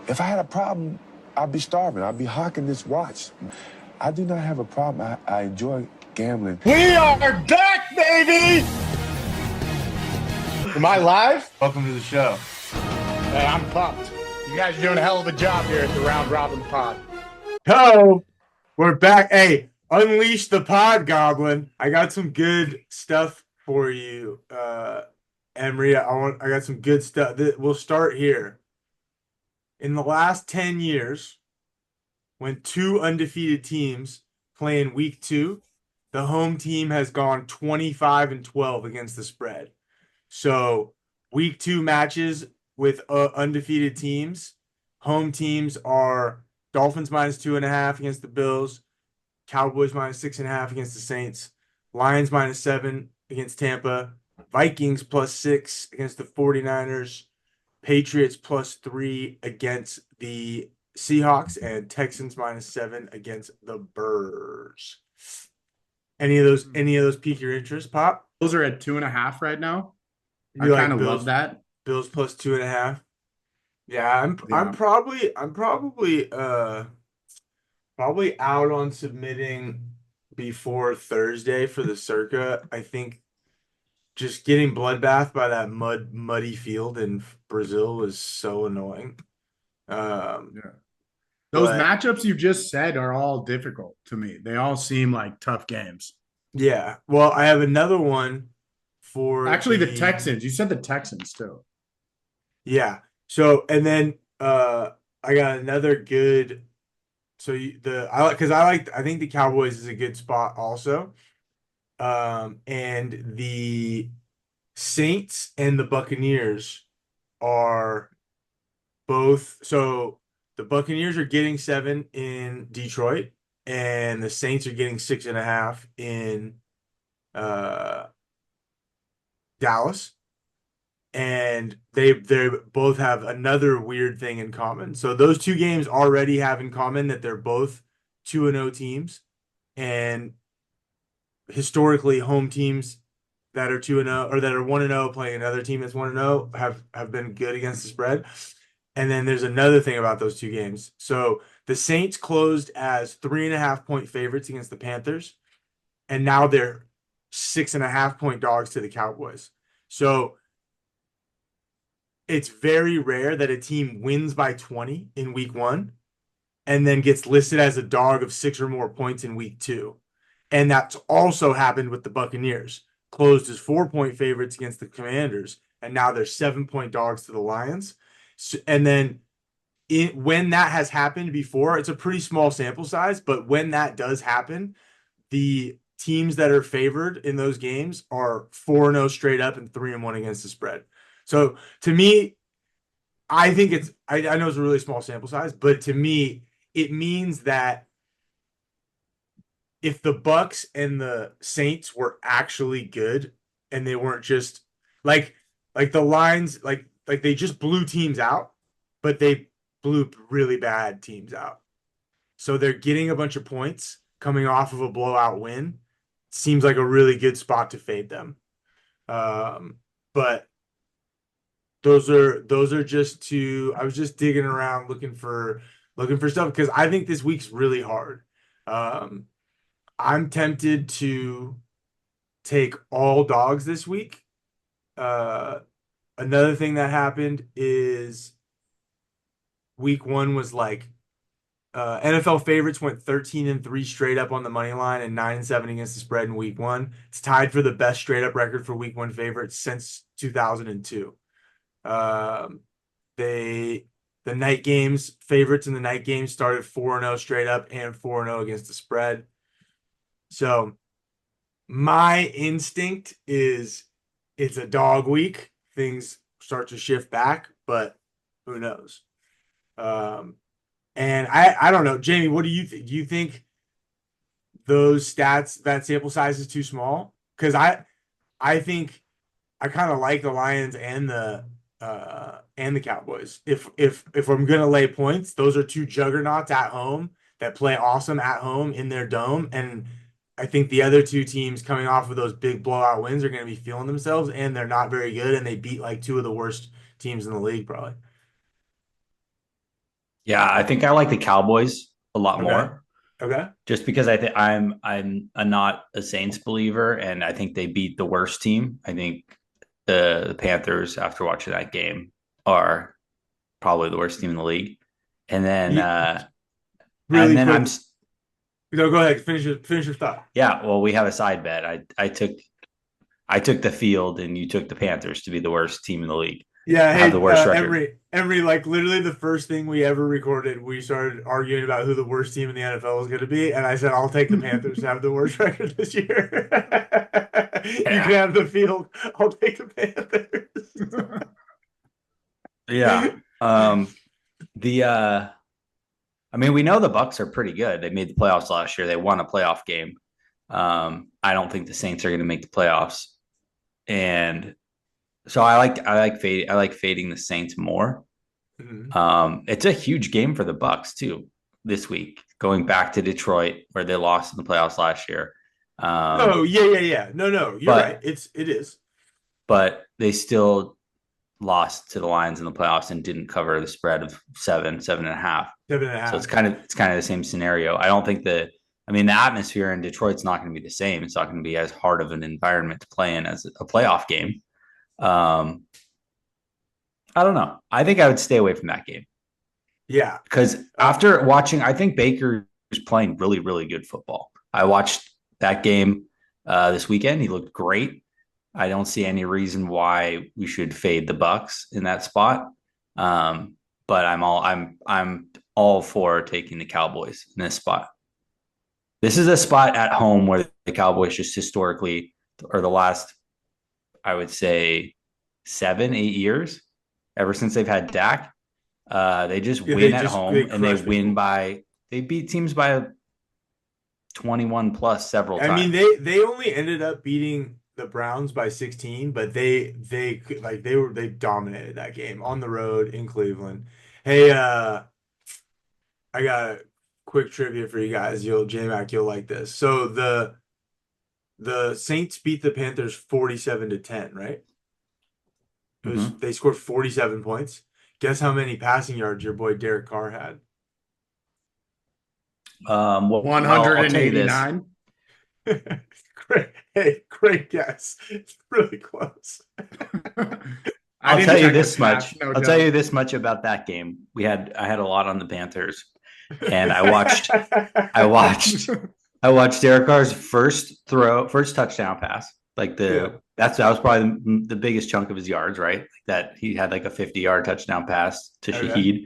If I had a problem, I'd be starving. I'd be hawking this watch. I do not have a problem. I enjoy gambling. We are back, baby! Am I live? Welcome to the show. Hey, I'm pumped. You guys are doing a hell of a job here at the Round Robin Pod. Hello, we're back. Hey, unleash the pod, Goblin. I got some good stuff for you, Emery. I got some good stuff. We'll start here. In the last 10 years, when two undefeated teams play in week 2, the home team has gone 25-12 against the spread. So week 2 matches with undefeated teams, home teams are Dolphins -2.5 against the Bills, Cowboys -6.5 against the Saints, Lions -7 against Tampa, Vikings +6 against the 49ers, Patriots +3 against the Seahawks, and Texans -7 against the Birds. Any of those pique your interest, Pop? Bills are at 2.5 right now. I You like kind of Bills? love that. Bills +2.5. Yeah, I'm probably out on submitting before Thursday for the Circa. I think just getting bloodbath by that muddy field in Brazil was so annoying. Those but- matchups you just said are all difficult to me. They all seem like tough games. Yeah. Well, I have another one for Actually, the Texans. You said the Texans too. Yeah. So and then I got another good. So I think the Cowboys is a good spot also. And the Saints and the Buccaneers are both. So the Buccaneers are getting 7 in Detroit, and the Saints are getting 6.5 in Dallas. And they both have another weird thing in common. So those two games already have in common that they're both 2-0 teams, and historically home teams that are 2-0 or that are 1-0 playing another team that's 1-0 have been good against the spread. And then there's another thing about those two games. So the Saints closed as 3.5-point favorites against the Panthers, and now they're 6.5-point dogs to the Cowboys. So it's very rare that a team wins by 20 in week 1 and then gets listed as a dog of 6 or more points in week 2. And that's also happened with the Buccaneers. Closed as 4-point favorites against the Commanders, and now they're 7-point dogs to the Lions. And then when that has happened before, it's a pretty small sample size, but when that does happen, the teams that are favored in those games are 4-0 straight up and 3-1 against the spread. So to me, I think I know it's a really small sample size, but to me, it means that if the Bucs and the Saints were actually good and they weren't just like the lines, like they just blew teams out, but they blew really bad teams out. So they're getting a bunch of points coming off of a blowout win. Seems like a really good spot to fade them. But those are just two. I was just digging around looking for stuff because I think this week's really hard. I'm tempted to take all dogs this week. Another thing that happened is week 1 was like NFL favorites went 13-3 straight up on the money line and 9-7 against the spread in week 1. It's tied for the best straight up record for week 1 favorites since 2002. The night games favorites in the night games started 4-0 straight up and 4-0 against the spread. So my instinct is it's a dog week. Things start to shift back, but who knows? And I don't know. Jamie, what do you think? Do you think those stats, that sample size is too small? Because I think I kind of like the Lions and the Cowboys. If I'm gonna lay points, those are two juggernauts at home that play awesome at home in their dome, and I think the other two teams coming off of those big blowout wins are going to be feeling themselves, and they're not very good, and they beat like two of the worst teams in the league probably. Yeah, I think I like the Cowboys a lot Okay. more, Okay. just because I think I'm not a Saints believer, and I think they beat the worst team. I think the Panthers, after watching that game, are probably the worst team in the league. And then You, and really then quick. No, go ahead. Finish your thought. yeah, well, we have a side bet. I took the field, and you took the Panthers to be the worst team in the league, Yeah, to have the hey, worst record. Emery, like literally the first thing we ever recorded, we started arguing about who the worst team in the NFL was going to be, and I said I'll take the Panthers to have the worst record this year. You can Yeah, have the field. I'll take the Panthers. yeah. The I mean, we know the Bucs are pretty good. They made the playoffs last year. They won a playoff game. I don't think the Saints are going to make the playoffs, and so I like fading the Saints more. Mhm. It's a huge game for the Bucs too this week, going back to Detroit where they lost in the playoffs last year. Oh, Um, yeah. No, you're right. but It is. but they still lost to the Lions in the playoffs and didn't cover the spread of 7.5. So7.5. it's kind of the same scenario. I don't think I mean, the atmosphere in Detroit's not going to be the same. It's not going to be as hard of an environment to play in as a playoff game. Um, I don't know. I think I would stay away from that game Yeah. because after watching, I think Baker's playing really, really good football. I watched that game this weekend. He looked great. I don't see any reason why we should fade the Bucs in that spot. But I'm all for taking the Cowboys in this spot. This is a spot at home where the Cowboys just historically, or the last, I would say, 7, 8 years, ever since they've had Dak, they just Yeah, win at home they and they crush win people. they beat teams by 21 plus several I mean, times. they only ended up beating the Browns by 16, but they dominated that game on the road in Cleveland. Hey, I got a quick trivia for you guys. J-Mac, you'll like this. So the Saints beat the Panthers 47-10, right? Mm-hmm. They scored 47 points. Guess how many passing yards your boy Derek Carr had? I'll tell you this. 189. Great guess. It's really close. I I'll didn't tell you check the this stats, much. no I'll tell joke. you this much about that game. I had a lot on the Panthers, and I watched Derek Carr's first touchdown pass. Like Yeah. that was probably the biggest chunk of his yards, right? Like that he had like a 50-yard touchdown pass to Okay. Shaheed,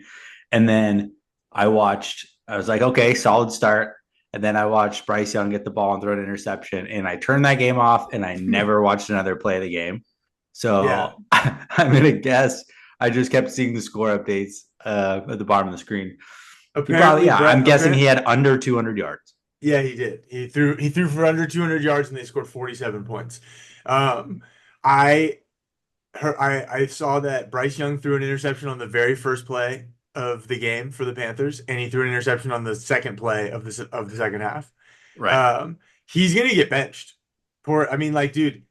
and then I was like, okay, solid start. And then I watched Bryce Young get the ball and throw an interception, and I turned that game off, and I never watched another play of the game. Yeah. So I'm gonna guess I just kept seeing the score updates at the bottom of the screen. Apparently, I'm guessing he had under 200 yards. yeah, he did. He threw for under 200 yards and they scored 47 points. Um, I I saw that Bryce Young threw an interception on the very first play of the game for the Panthers, and he threw an interception on the second play of the second half. Right. Um, he's gonna get benched. I mean, like, dude,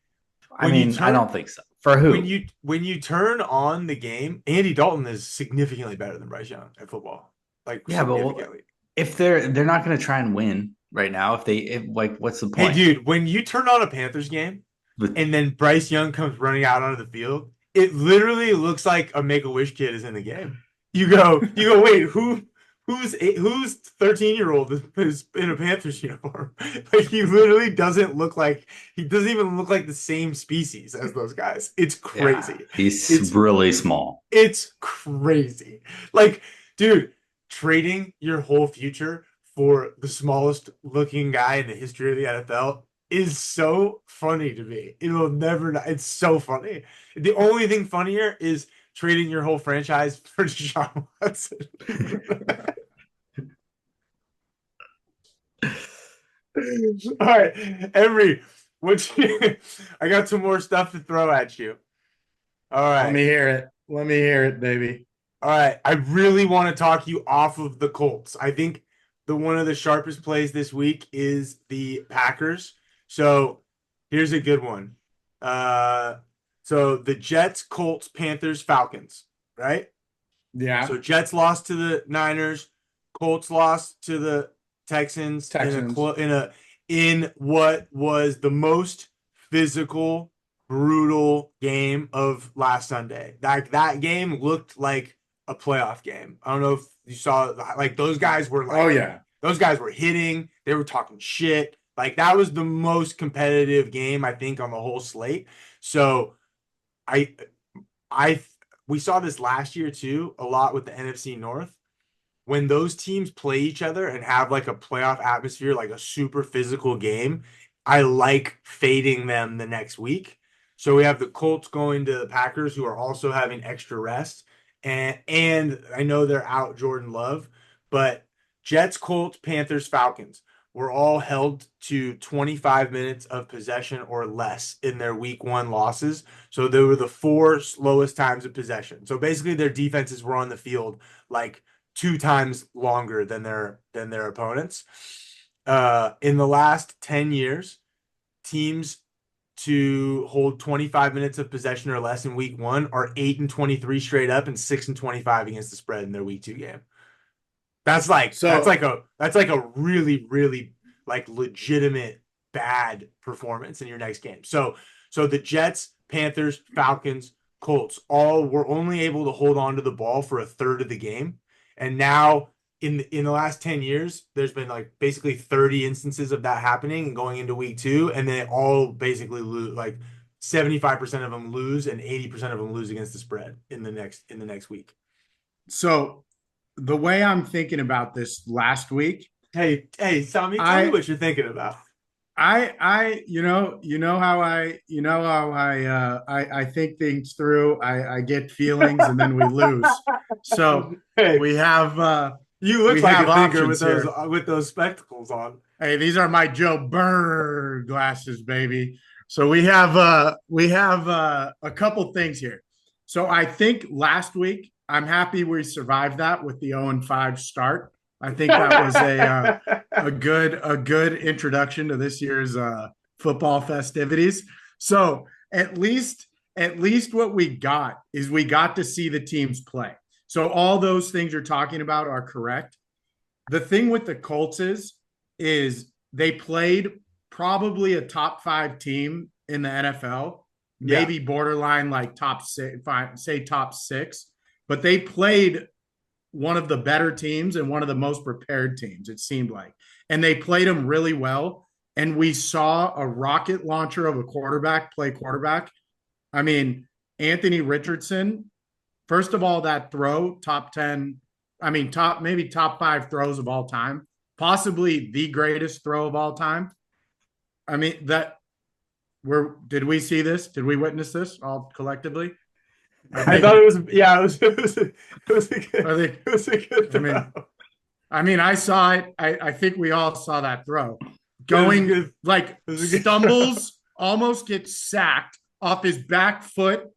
I when you mean, I turn don't think so. For who? when you turn on the game, Andy Dalton is significantly better than Bryce Young at football. Like Yeah, but significantly. if they're not going to try and win right now, if like, what's the Hey, point? dude, when you turn on a Panthers game But and then Bryce Young comes running out onto the field, it literally looks like a Make-A-Wish kid is in the game. Wait, who's 13-year-old is in a Panthers uniform? Like he doesn't even look like the same species as those guys. It's yeah, crazy. he's It's really small. it's crazy. Like, dude, trading your whole future for the smallest looking guy in the history of the NFL is so funny to me. It will never, it's so funny. The only thing funnier is trading your whole franchise for Deshaun Watson. All right, Emery, I got some more stuff to throw at you. All Let me right. hear it. Let me hear it, baby. All right, I really want to talk you off of the Colts. I think the one of the sharpest plays this week is the Packers. So here's a good one. So the Jets, Colts, Panthers, Falcons, right? Yeah. So Jets lost to the Niners, Colts lost to the Texans, in what was the most physical, brutal game of last Sunday. That game looked like a playoff game. I don't know if you saw, like, those guys were like, Oh yeah. those guys were hitting, they were talking shit. Like, that was the most competitive game, I think, on the whole slate. So I I we saw this last year too, a lot with the NFC North. When those teams play each other and have like a playoff atmosphere, like a super physical game, I like fading them the next week. So we have the Colts going to the Packers, who are also having extra rest. And I know they're out Jordan Love, but Jets, Colts, Panthers, Falcons were all held to 25 minutes of possession or less in their week one losses. So they were the 4 slowest times of possession. So basically their defenses were on the field like 2 times longer than their opponents. In the last 10 years, teams to hold 25 minutes of possession or less in week one are 8-23 straight up and 6-25 against the spread in their week 2 game. That's like a really, really like legitimate bad performance in your next game. So the Jets, Panthers, Falcons, Colts all were only able to hold on to the ball for a third of the game. And now in the last 10 years, there's been like basically 30 instances of that happening and going into week 2, and they all basically lose. Like 75% of them lose and 80% of them lose against the spread in the next week. So the way I'm thinking about this last week. Hey, Tommy, tell me what you're thinking about. I how I think things through. I get feelings and then we lose. So we have you look like a thinker with those spectacles on. Hey, these are my Joe Burr glasses, baby. So we have a couple things here. So I think last week, I'm happy we survived that with the 0-5 start. I think that was a good introduction to this year's football festivities. So at least what we got is we got to see the teams play. So all those things you're talking about are correct. The thing with the Colts is they played probably a top 5 team in the NFL, maybe borderline like top 6, say top 6, but they played one of the better teams and one of the most prepared teams, it seemed like. And they played them really well. And we saw a rocket launcher of a quarterback play quarterback. I mean, Anthony Richardson, first of all, that throw, top 10, maybe top 5 throws of all time, possibly the greatest throw of all time. I mean, did we see this? Did we witness this all collectively? I thought it was a good throw. I saw it. I think we all saw that throw. Going like stumbles, almost gets sacked off his back foot,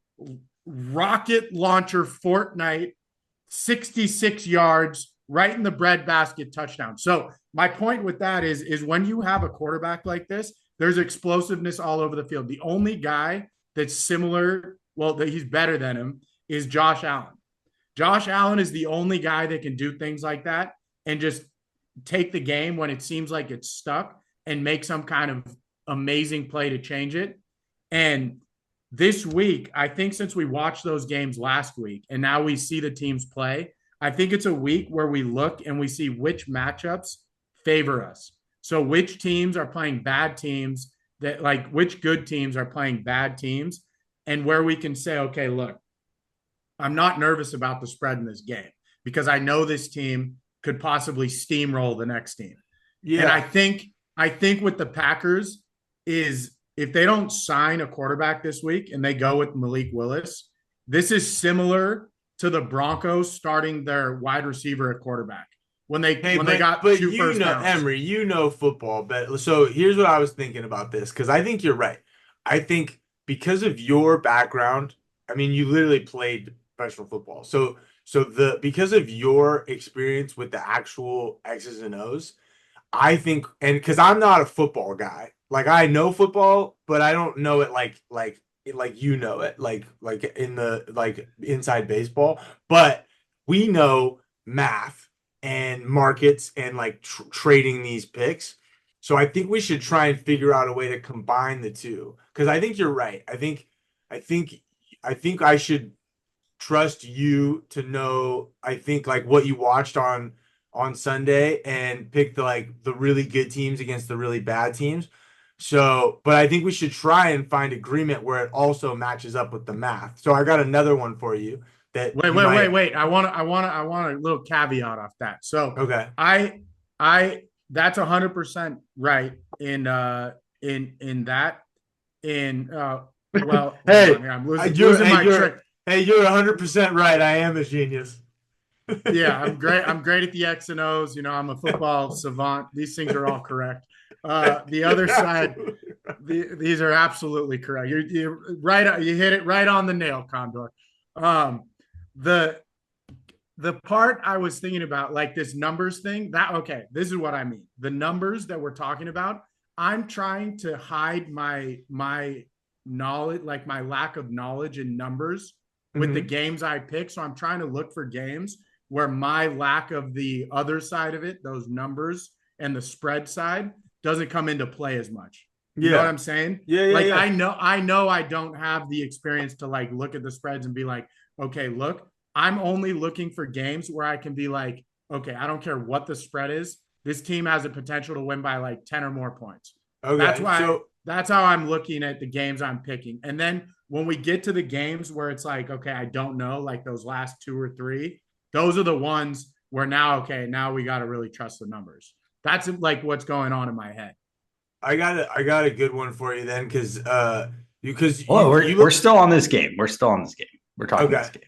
rocket launcher Fortnite, 66 yards, right in the breadbasket, touchdown. So my point with that is when you have a quarterback like this, there's explosiveness all over the field. The only guy that's similar, that he's better than him, is Josh Allen. Josh Allen is the only guy that can do things like that and just take the game when it seems like it's stuck and make some kind of amazing play to change it. And this week, I think since we watched those games last week and now we see the teams play, I think it's a week where we look and we see which matchups favor us. So which teams are playing bad teams, which good teams are playing bad teams, and where we can say, okay, look, I'm not nervous about the spread in this game because I know this team could possibly steamroll the next team. Yeah. And I think with the Packers is if they don't sign a quarterback this week and they go with Malik Willis, this is similar to the Broncos starting their wide receiver at quarterback. When they got 2 first downs. Emery, football, but so here's what I was thinking about this, because I think you're right. I think because of your background, you literally played professional football. So because of your experience with the actual X's and O's, I think, and because I'm not a football guy, like I know football, but I don't know it like you know it, like in the like inside baseball. But we know math and markets and like trading these picks. So I think we should try and figure out a way to combine the two. Because I think you're right. I think I should trust you to know. I think like what you watched on Sunday and pick the really good teams against the really bad teams. So, but I think we should try and find agreement where it also matches up with the math. So I got another one for you that Wait. I want a little caveat off that. So Okay. I that's 100% right in that. Well, Hey, I'm losing my trick. Hey, you're 100% right. I am a genius. Yeah, I'm great. I'm great at the X and O's. I'm a football savant. These things are all correct. The other side, these are absolutely correct. You're right. You hit it right on the nail, Condor. The part I was thinking about, like this numbers thing, this is what I mean. The numbers that we're talking about, I'm trying to hide my knowledge, like my lack of knowledge in numbers with the games I pick. So I'm trying to look for games where my lack of the other side of it, those numbers and the spread side, doesn't come into play as much. You know what I'm saying? Yeah. I know I don't have the experience to like look at the spreads and be like, okay, look, I'm only looking for games where I can be like, okay, I don't care what the spread is. This team has a potential to win by like 10 or more points. Okay. That's how I'm looking at the games I'm picking. And then when we get to the games where it's like, okay, I don't know, like those last 2 or 3, those are the ones where now we got to really trust the numbers. That's like what's going on in my head. I got a good one for you then, because we're still on this game. We're still on this game. We're talking this game.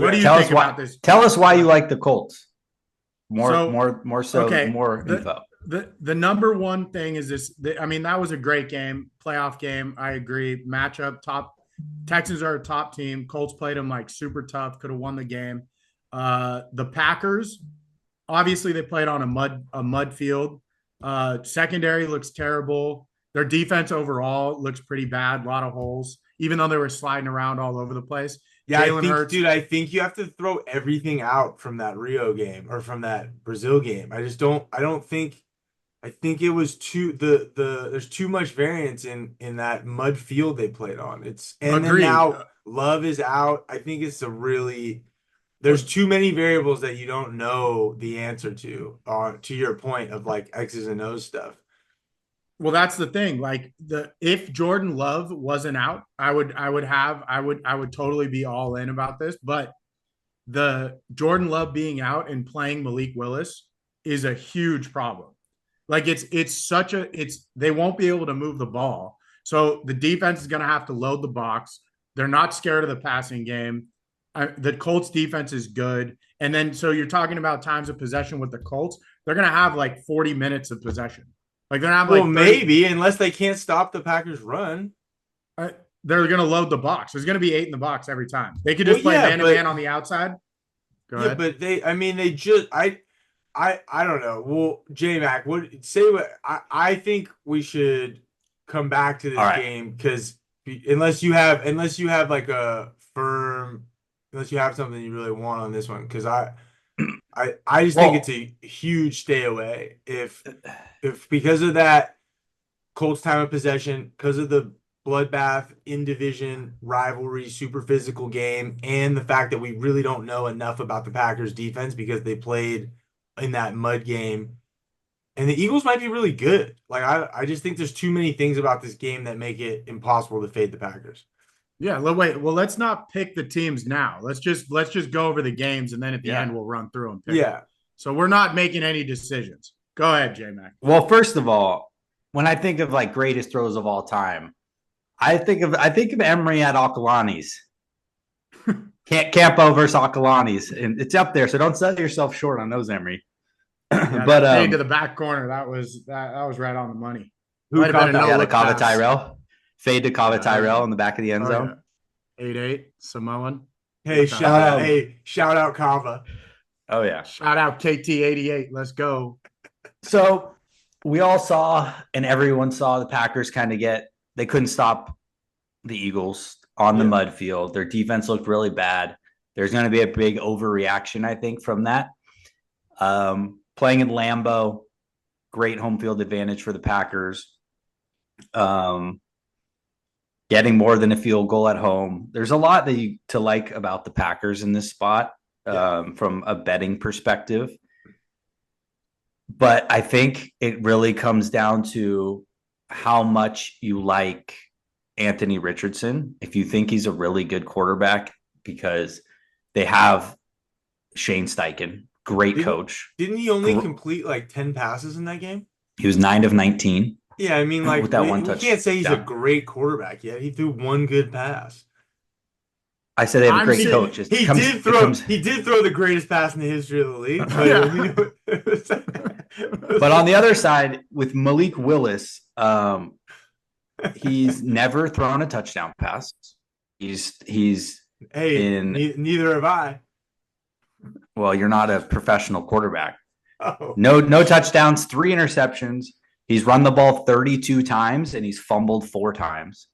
What do you think about this? Tell us why you like the Colts. More info. The number one thing is this. That was a great game, playoff game. I agree. Matchup top. Texans are a top team. Colts played them like super tough. Could have won the game. The Packers, obviously they played on a mud field. Secondary looks terrible. Their defense overall looks pretty bad. A lot of holes, even though they were sliding around all over the place. Yeah, I think you have to throw everything out from that Rio game or from that Brazil game. I think it was there's too much variance in that mud field they played on. Then now Love is out. I think there's too many variables that you don't know the answer to your point of like X's and O's stuff. Well, that's the thing. Like if Jordan Love wasn't out, I would totally be all in about this. But the Jordan Love being out and playing Malik Willis is a huge problem. Like they won't be able to move the ball. So the defense is going to have to load the box. They're not scared of the passing game. The Colts defense is good. And then, so you're talking about times of possession with the Colts. They're going to have like 40 minutes of possession. Like they're not maybe, unless they can't stop the Packers run. They're going to load the box. There's going to be 8 in the box every time. They could just play man-to-man on the outside. Go ahead. But I don't know. Well, J-Mac, I think we should come back to this game, because unless you have like a firm, unless you have something you really want on this one, because I just think it's a huge stay away if because of that Colts time of possession, because of the bloodbath in division rivalry, super physical game, and the fact that we really don't know enough about the Packers defense because they played in that mud game, and the Eagles might be really good. Like I just think there's too many things about this game that make it impossible to fade the Packers. Yeah, wait. Well, let's not pick the teams now. Let's just go over the games, and then at the end we'll run through them. Yeah. So we're not making any decisions. Go ahead, J-Mac. Well, first of all, when I think of like greatest throws of all time, I think of Emery at Akalani's. Campo versus Akalani's, and it's up there. So don't sell yourself short on those, Emery. But fade to the back corner, that was right on the money. Who caught that? Yeah, the Kava Tyrell. Fade to Kava Tyrell in the back of the end zone. 8-8 Samoan. Hey, shout out Kava. Oh yeah. Shout out KT88. Let's go. So we all saw, and everyone saw, the Packers they couldn't stop the Eagles on the mud field. Their defense looked really bad. There's going to be a big overreaction, I think, from that. Playing in Lambeau, great home field advantage for the Packers. Getting more than a field goal at home. There's a lot to like about the Packers in this spot from a betting perspective. But I think it really comes down to how much you like Anthony Richardson. If you think he's a really good quarterback, because they have Shane Steichen, great coach. Didn't he only complete like 10 passes in that game? He was 9 of 19. Yeah, I mean, like, with that one we touch. can't say he's a great quarterback yet. He threw one good pass. I said they have a great coach. He did throw the greatest pass in the history of the league. But on the other side, with Malik Willis, he's never thrown a touchdown pass. Neither have I. Well, you're not a professional quarterback. Oh. No touchdowns, 3 interceptions. He's run the ball 32 times and he's fumbled 4 times.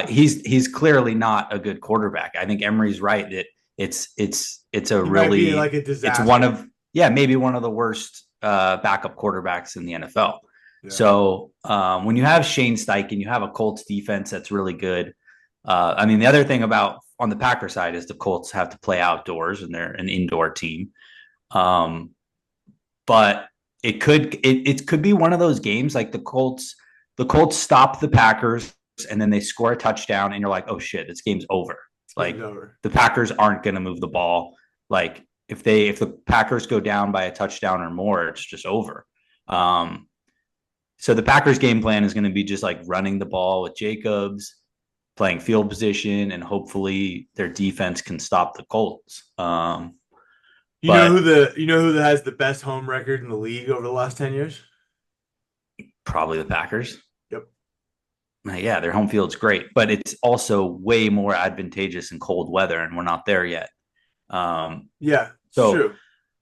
He's clearly not a good quarterback. I think Emery's right that it's a really like a disaster. It's maybe one of the worst backup quarterbacks in the NFL. Yeah. So when you have Shane Steichen, you have a Colts defense that's really good. I mean, the other thing about on the Packer side is the Colts have to play outdoors and they're an indoor team. But it could be one of those games like the Colts stop the Packers and then they score a touchdown and you're like, oh shit, this game's over. The Packers aren't going to move the ball. Like if the Packers go down by a touchdown or more, it's just over. So the Packers game plan is going to be just like running the ball with Jacobs, playing field position, and hopefully their defense can stop the Colts. You know who has the best home record in the league over the last 10 years? Probably the Packers. Yep. Yeah, their home field's great, but it's also way more advantageous in cold weather, and we're not there yet. Yeah, so true.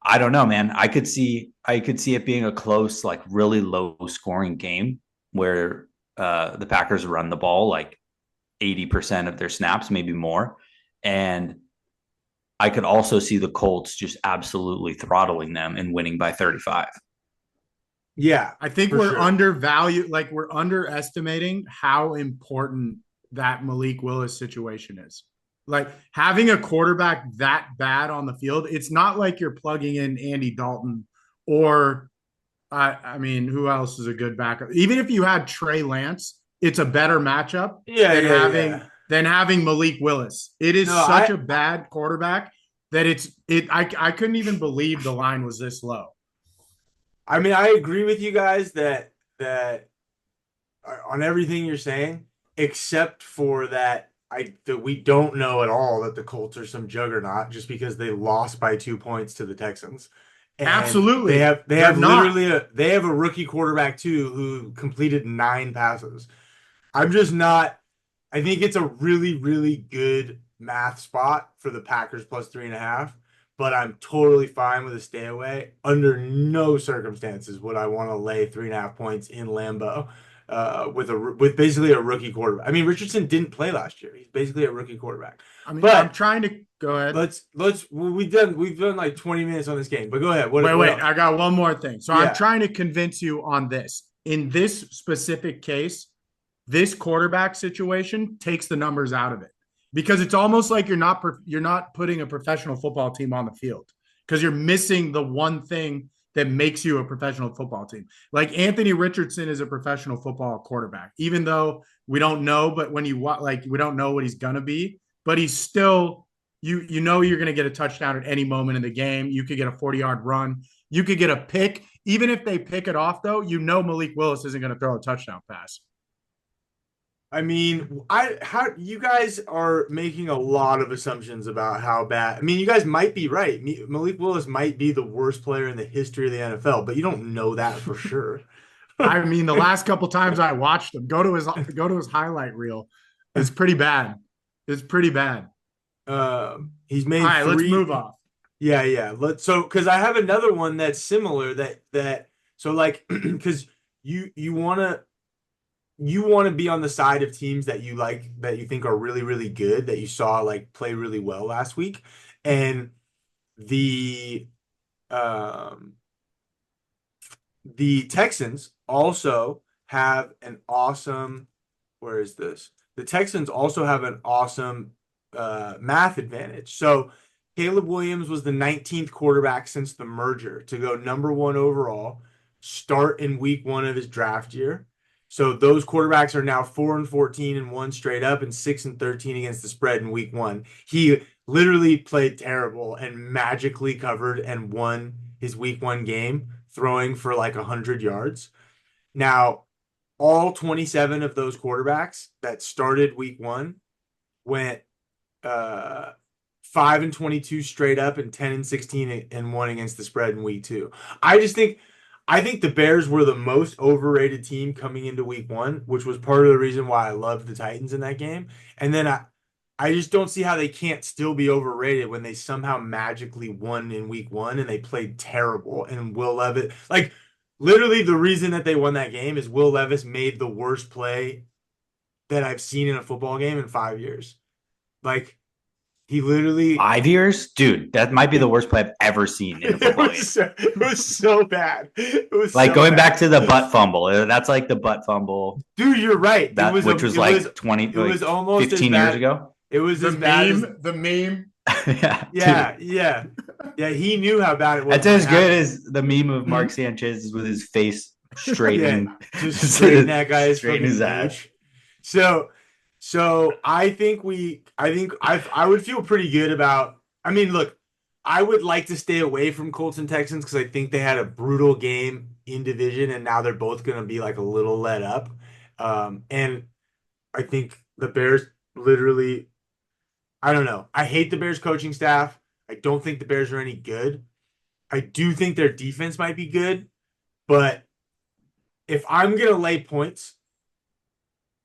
I don't know, man. I could see it being a close, like really low scoring game where the Packers run the ball like 80% of their snaps, maybe more. And I could also see the Colts just absolutely throttling them and winning by 35. Yeah, I think we're undervalued. Like we're underestimating how important that Malik Willis situation is. Like having a quarterback that bad on the field, it's not like you're plugging in Andy Dalton or, I mean, who else is a good backup? Even if you had Trey Lance, it's a better matchup than having Malik Willis. It is such a bad quarterback that I couldn't even believe the line was this low. I mean, I agree with you guys that on everything you're saying, except for that we don't know at all that the Colts are some juggernaut just because they lost by 2 points to the Texans. And absolutely, they have a rookie quarterback too who completed 9 passes. I'm just not. I think it's a really, really good math spot for the Packers plus 3.5, but I'm totally fine with a stay away. Under no circumstances would I want to lay 3.5 points in Lambeau with basically a rookie quarterback. I mean, Richardson didn't play last year. He's basically a rookie quarterback. I mean, I'm trying to go ahead. We've done like 20 minutes on this game, but go ahead. Wait, I got one more thing. So I'm trying to convince you on this. In this specific case, this quarterback situation takes the numbers out of it because it's almost like you're not putting a professional football team on the field because you're missing the one thing that makes you a professional football team. Like Anthony Richardson is a professional football quarterback, even though we don't know, but when we don't know what he's going to be, but he's still, you know, you're going to get a touchdown at any moment in the game. You could get a 40-yard run. You could get a pick. Even if they pick it off though, you know, Malik Willis isn't going to throw a touchdown pass. I mean, how you guys are making a lot of assumptions about how bad. I mean, you guys might be right. Malik Willis might be the worst player in the history of the NFL, but you don't know that for sure. I mean, the last couple times I watched him, go to his highlight reel. It's pretty bad. It's pretty bad. He's made. All right, 3. let's move on. Yeah. Because I have another one that's similar. Because you want to be on the side of teams that you like, that you think are really, really good, that you saw like play really well last week. And the Texans also have an awesome. Where is this? The Texans also have an awesome math advantage. So Caleb Williams was the 19th quarterback since the merger to go number 1 overall, start in week 1 of his draft year. So those quarterbacks are now 4-14 and 1 straight up and 6-13 against the spread in week 1. He literally played terrible and magically covered and won his week 1 game, throwing for like 100 yards. Now, all 27 of those quarterbacks that started week 1 went 5-22 straight up and 10-16 and 1 against the spread in week 2. I think the Bears were the most overrated team coming into week 1, which was part of the reason why I loved the Titans in that game. And then I just don't see how they can't still be overrated when they somehow magically won in week 1 and they played terrible. And Will Levis, like, literally the reason that they won that game is Will Levis made the worst play that I've seen in a football game in 5 years. Like, he literally 5 years, dude. That might be the worst play I've ever seen in a football game. It was so bad. It was like so going bad. back to the butt fumble. That's like the butt fumble. Dude, you're right. Which was 20, it was almost 15 years ago. It was The as bad as the meme. yeah. He knew how bad it was. That's as good as the meme of Mark Sanchez with his face straightening, just straightening that guy's straightening his ass. So I think I would feel pretty good about. I mean, look, I would like to stay away from Colts and Texans because I think they had a brutal game in division, and now they're both going to be like a little let up. And I think the Bears literally. I don't know. I hate the Bears coaching staff. I don't think the Bears are any good. I do think their defense might be good, but if I'm going to lay points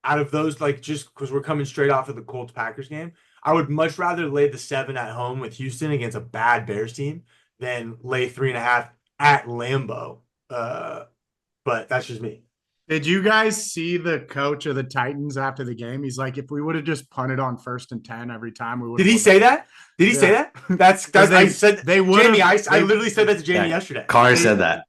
out of those, like just because we're coming straight off of the Colts-Packers game, I would much rather lay the 7 at home with Houston against a bad Bears team than lay 3.5 at Lambeau. But that's just me. Did you guys see the coach of the Titans after the game? He's like, if we would have just punted on 1st and 10 every time, we would. Did he say that? Did he say that? That's I said they would. Jamie, I literally said that to Jamie yesterday. Connor said that.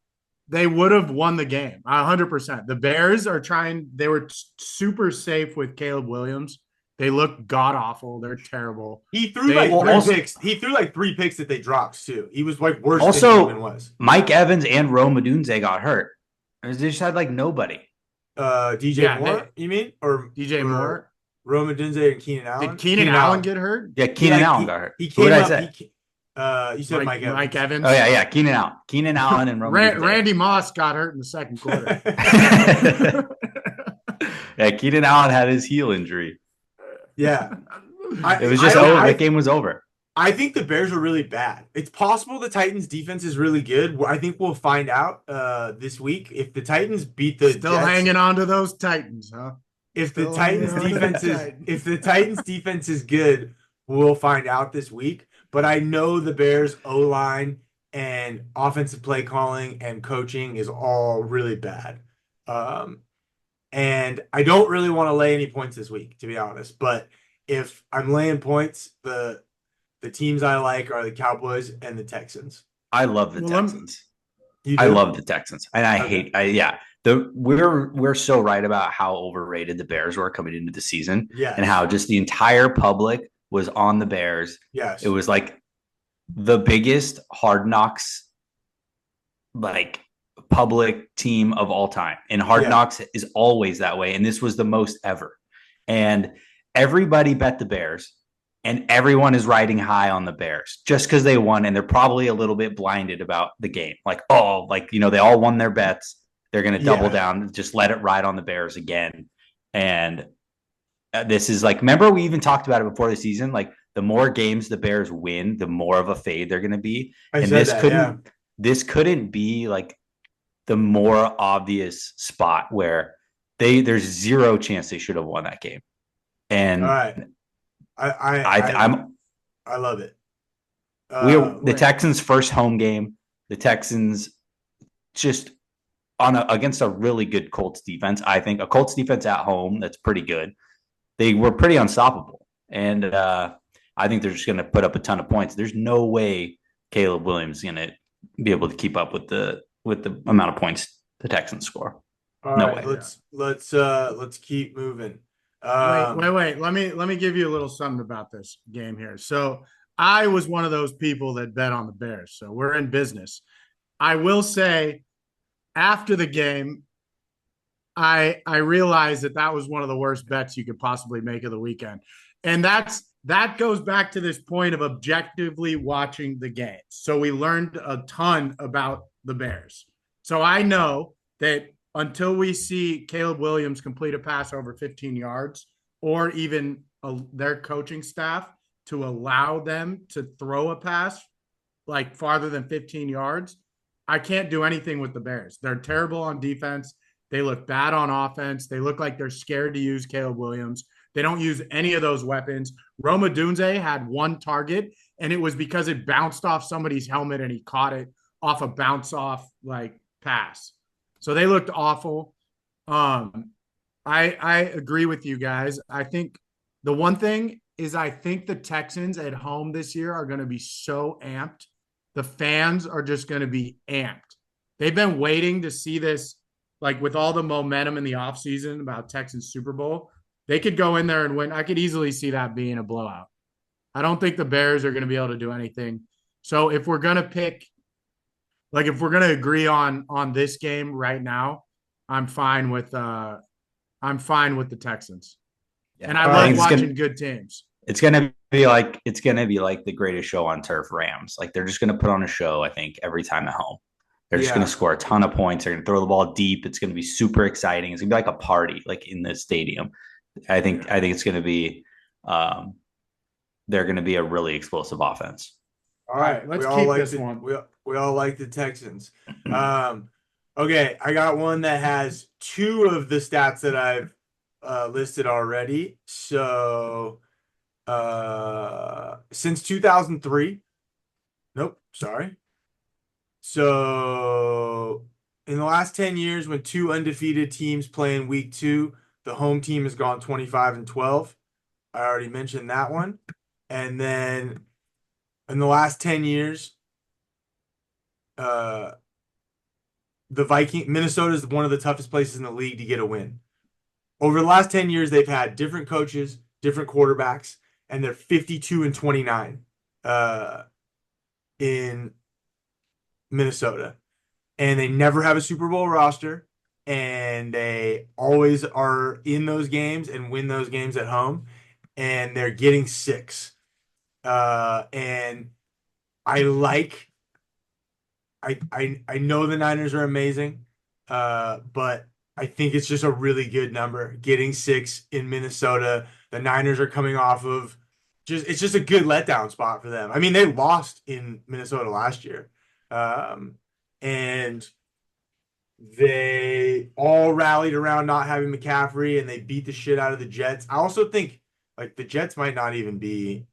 They would have won the game 100%. The Bears are trying. They were super safe with Caleb Williams. They look god awful. They're terrible. He threw three picks. He threw like 3 picks that they dropped too. He was like worse also, than he was. Mike Evans and Rome Odunze got hurt. They just had like nobody. DJ Moore, you mean? Or DJ Moore? Rome Odunze and Keenan Allen? Did Keenan Allen get hurt? Yeah, Keenan Allen got hurt. He came up. You said Mike Evans. Mike Evans. Oh, yeah. Keenan Allen. Keenan Allen and Rome Randy Moss got hurt in the second quarter. Yeah, Keenan Allen had his heel injury. Yeah. It was just over. The game was over. I think the Bears are really bad. It's possible the Titans' defense is really good. I think we'll find out this week if the Titans beat the Still Jets, hanging on to those Titans, huh? If the Titans' defense is good, we'll find out this week. But I know the Bears' O-line and offensive play calling and coaching is all really bad. And I don't really want to lay any points this week, to be honest. But if I'm laying points, the teams I like are the Cowboys and the Texans. I love the Texans. I love the Texans. And we're so right about how overrated the Bears were coming into the season. Yeah. And how just the entire public was on the Bears. Yes. It was like the biggest Hard Knocks like public team of all time. And Hard Knocks is always that way. And this was the most ever. And everybody bet the Bears. And everyone is riding high on the Bears just because they won. And they're probably a little bit blinded about the game. Like, they all won their bets. They're going to double down, just let it ride on the Bears again. And this is like, remember we even talked about it before the season. Like the more games the Bears win, the more of a fade they're going to be. This couldn't be like the more obvious spot where there's zero chance they should have won that game. And all right. I love it. The Texans' first home game. The Texans just against a really good Colts defense. I think a Colts defense at home that's pretty good. They were pretty unstoppable, and I think they're just going to put up a ton of points. There's no way Caleb Williams is going to be able to keep up with the amount of points the Texans score. All no right, way. let's keep moving. Wait. Let me give you a little something about this game here. So I was one of those people that bet on the Bears. So we're in business. I will say, after the game, I realized that was one of the worst bets you could possibly make of the weekend, and that goes back to this point of objectively watching the game. So we learned a ton about the Bears. So I know that until we see Caleb Williams complete a pass over 15 yards, or even their coaching staff to allow them to throw a pass like farther than 15 yards, I can't do anything with the Bears. They're terrible on defense. They look bad on offense. They look like they're scared to use Caleb Williams. They don't use any of those weapons. Roma Dunze had one target, and it was because it bounced off somebody's helmet and he caught it off a bounce off like pass. So they looked awful. I agree with you guys. I think the one thing is I think the Texans at home this year are going to be so amped. The fans are just going to be amped. They've been waiting to see this, like with all the momentum in the offseason about Texans Super Bowl. They could go in there and win. I could easily see that being a blowout. I don't think the Bears are going to be able to do anything. So if we're going to pick, like if we're going to agree on this game right now, I'm fine with the Texans. Yeah. And I love watching good teams. It's gonna be like the greatest show on turf, Rams. Like they're just gonna put on a show, I think, every time at home. They're just gonna score a ton of points. They're gonna throw the ball deep. It's gonna be super exciting. It's gonna be like a party, like in the stadium. I think it's gonna be they're gonna be a really explosive offense. All right, let's keep this one. We all like the Texans. Okay, I got one that has two of the stats that I've listed already. So since 2003, nope, sorry. So in the last 10 years, when two undefeated teams play in week 2, the home team has gone 25-12. I already mentioned that one. And then in the last 10 years, Minnesota is one of the toughest places in the league to get a win. Over the last 10 years, they've had different coaches, different quarterbacks, and they're 52-29 in Minnesota. And they never have a Super Bowl roster, and they always are in those games and win those games at home, and they're getting 6. And I know the Niners are amazing, but I think it's just a really good number. Getting 6 in Minnesota. The Niners are coming off of it's just a good letdown spot for them. I mean, they lost in Minnesota last year. And they all rallied around not having McCaffrey, and they beat the shit out of the Jets. I also think like the Jets might not even be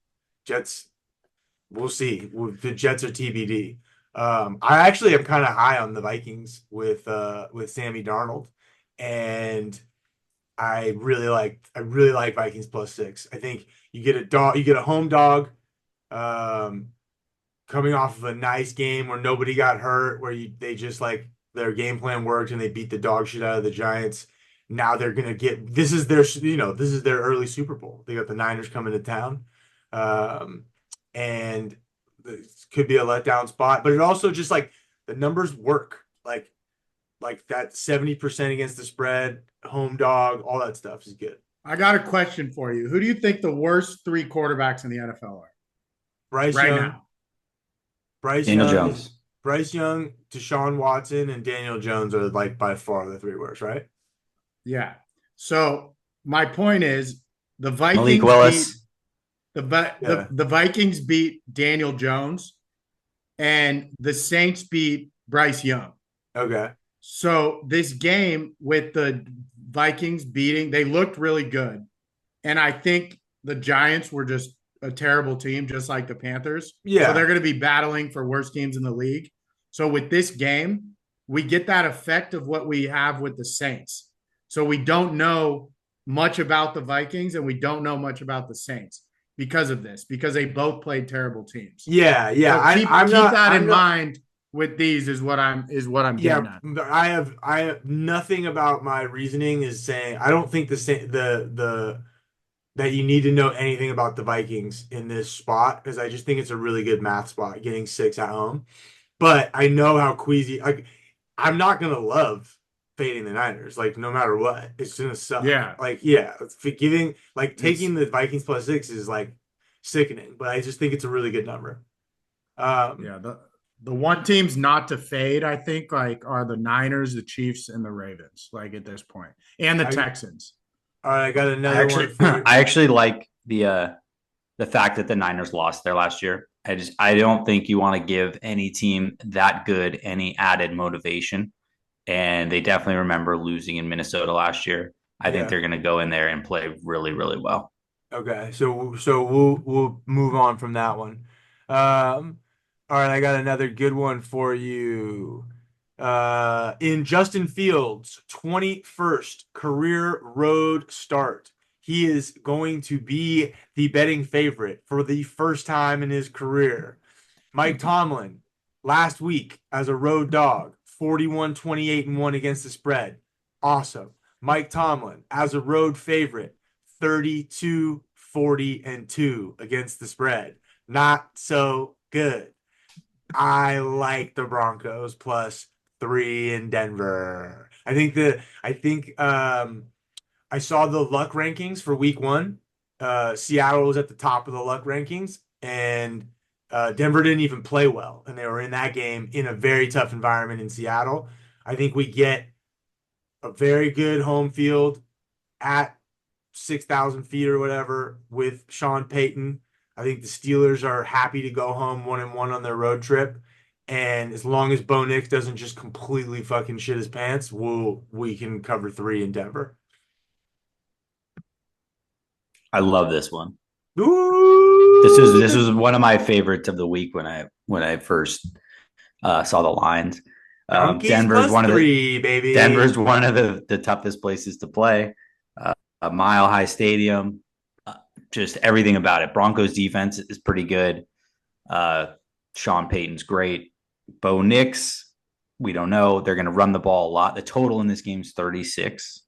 Jets. We'll see. The Jets are TBD. I actually am kind of high on the Vikings with Sammy Darnold, and I really like Vikings +6. I think you get a home dog, coming off of a nice game where nobody got hurt, where they just like their game plan worked and they beat the dog shit out of the Giants. Now they're gonna get this is their early Super Bowl. They got the Niners coming to town, and this could be a letdown spot, but it also just like the numbers work, like that 70% against the spread, home dog, all that stuff is good. I got a question for you. Who do you think the worst 3 quarterbacks in the NFL are? Bryce Young, Deshaun Watson, and Daniel Jones are like by far the 3 worst, right? Yeah. So my point is the Vikings Malik Willis. The Vikings beat Daniel Jones, and the Saints beat Bryce Young. Okay. So this game with the Vikings beating, they looked really good. And I think the Giants were just a terrible team, just like the Panthers. Yeah. So they're going to be battling for worst teams in the league. So with this game, we get that effect of what we have with the Saints. So we don't know much about the Vikings, and we don't know much about the Saints. because of this, because they both played terrible teams. Yeah. So keep that in not, mind with these is what I'm getting at. I have nothing about my reasoning is saying I don't think the that you need to know anything about the Vikings in this spot because I just think it's a really good math spot getting 6 at home. But I know how queasy I'm not gonna love fading the Niners, like no matter what. It's gonna suck. Yeah. Like, taking the Vikings plus 6 is like sickening, but I just think it's a really good number. Yeah, the one teams not to fade, I think, like are the Niners, the Chiefs, and the Ravens, like at this point. And the Texans. All right, I got another one for you. I actually like the fact that the Niners lost there last year. I don't think you want to give any team that good any added motivation. And they definitely remember losing in Minnesota last year. I think they're going to go in there and play really, really well. Okay, so we'll move on from that one. All right, I got another good one for you. In Justin Fields' 21st career road start, he is going to be the betting favorite for the first time in his career. Mike Tomlin, last week as a road dog, 41-28-1 against the spread. Awesome. Mike Tomlin, as a road favorite, 32-40-2 against the spread. Not so good. I like the Broncos plus 3 in Denver. I saw the luck rankings for week 1. Seattle was at the top of the luck rankings, and Denver didn't even play well, and they were in that game in a very tough environment in Seattle. I think we get a very good home field at 6,000 feet or whatever with Sean Payton. I think the Steelers are happy to go home 1-1 on their road trip. And as long as Bo Nix doesn't just completely fucking shit his pants, we can cover 3 in Denver. I love this one. Ooh. This was one of my favorites of the week when I first saw the lines. Denver's one +3, baby. Denver's one of the toughest places to play. A Mile High Stadium, just everything about it. Broncos defense is pretty good. Sean Payton's great. Bo Nix, we don't know. They're going to run the ball a lot. The total in this game is 36.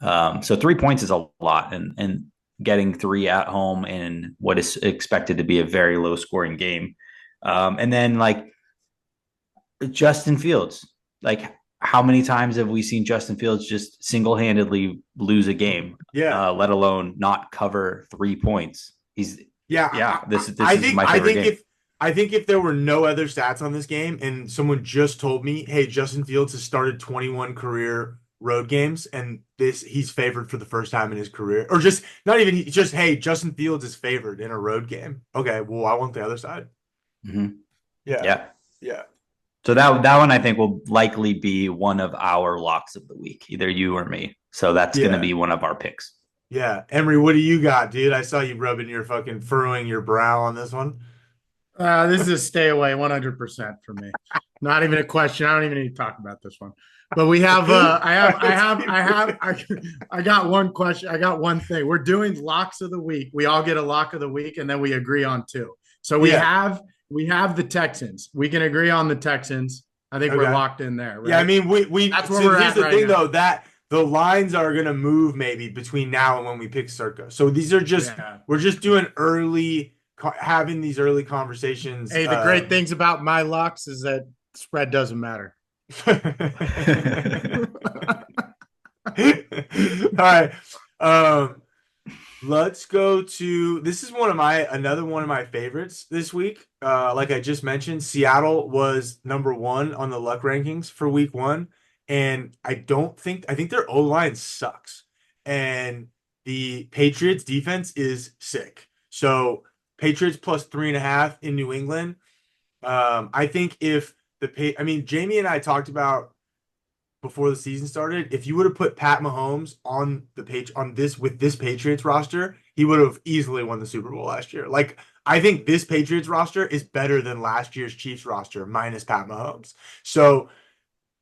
So 3 points is a lot, and getting 3 at home in what is expected to be a very low scoring game. And then like Justin Fields, like how many times have we seen Justin Fields just single-handedly lose a game? Yeah. Let alone not cover 3 points. This is my favorite game. I think if there were no other stats on this game and someone just told me, hey, Justin Fields has started 21 career road games and he's favored for the first time in his career, or just not even just, hey, Justin Fields is favored in a road game. Okay, well, I want the other side. Mm-hmm. Yeah. So that one I think will likely be one of our locks of the week, either you or me. So that's going to be one of our picks. Yeah. Emery, what do you got, dude? I saw you furrowing your brow on this one. This is a stay away 100% for me. Not even a question. I don't even need to talk about this one. But we have I got one question. I got one thing. We're doing locks of the week. We all get a lock of the week and then we agree on 2. So we have the Texans. We can agree on the Texans. I think we're locked in there, right? Yeah, I mean we that's where we're at. Here's the thing though, that the lines are gonna move maybe between now and when we pick Circa. So these are just we're just doing having these early conversations. Hey, the great things about my locks is that spread doesn't matter. All right. Let's go to this is another one of my favorites this week. Like I just mentioned, Seattle was number 1 on the luck rankings for week 1. And I think their O-line sucks. And the Patriots defense is sick. So Patriots plus 3.5 in New England. I think if Jamie and I talked about before the season started, if you would have put Pat Mahomes on this Patriots roster, he would have easily won the Super Bowl last year. Like, I think this Patriots roster is better than last year's Chiefs roster minus Pat Mahomes. So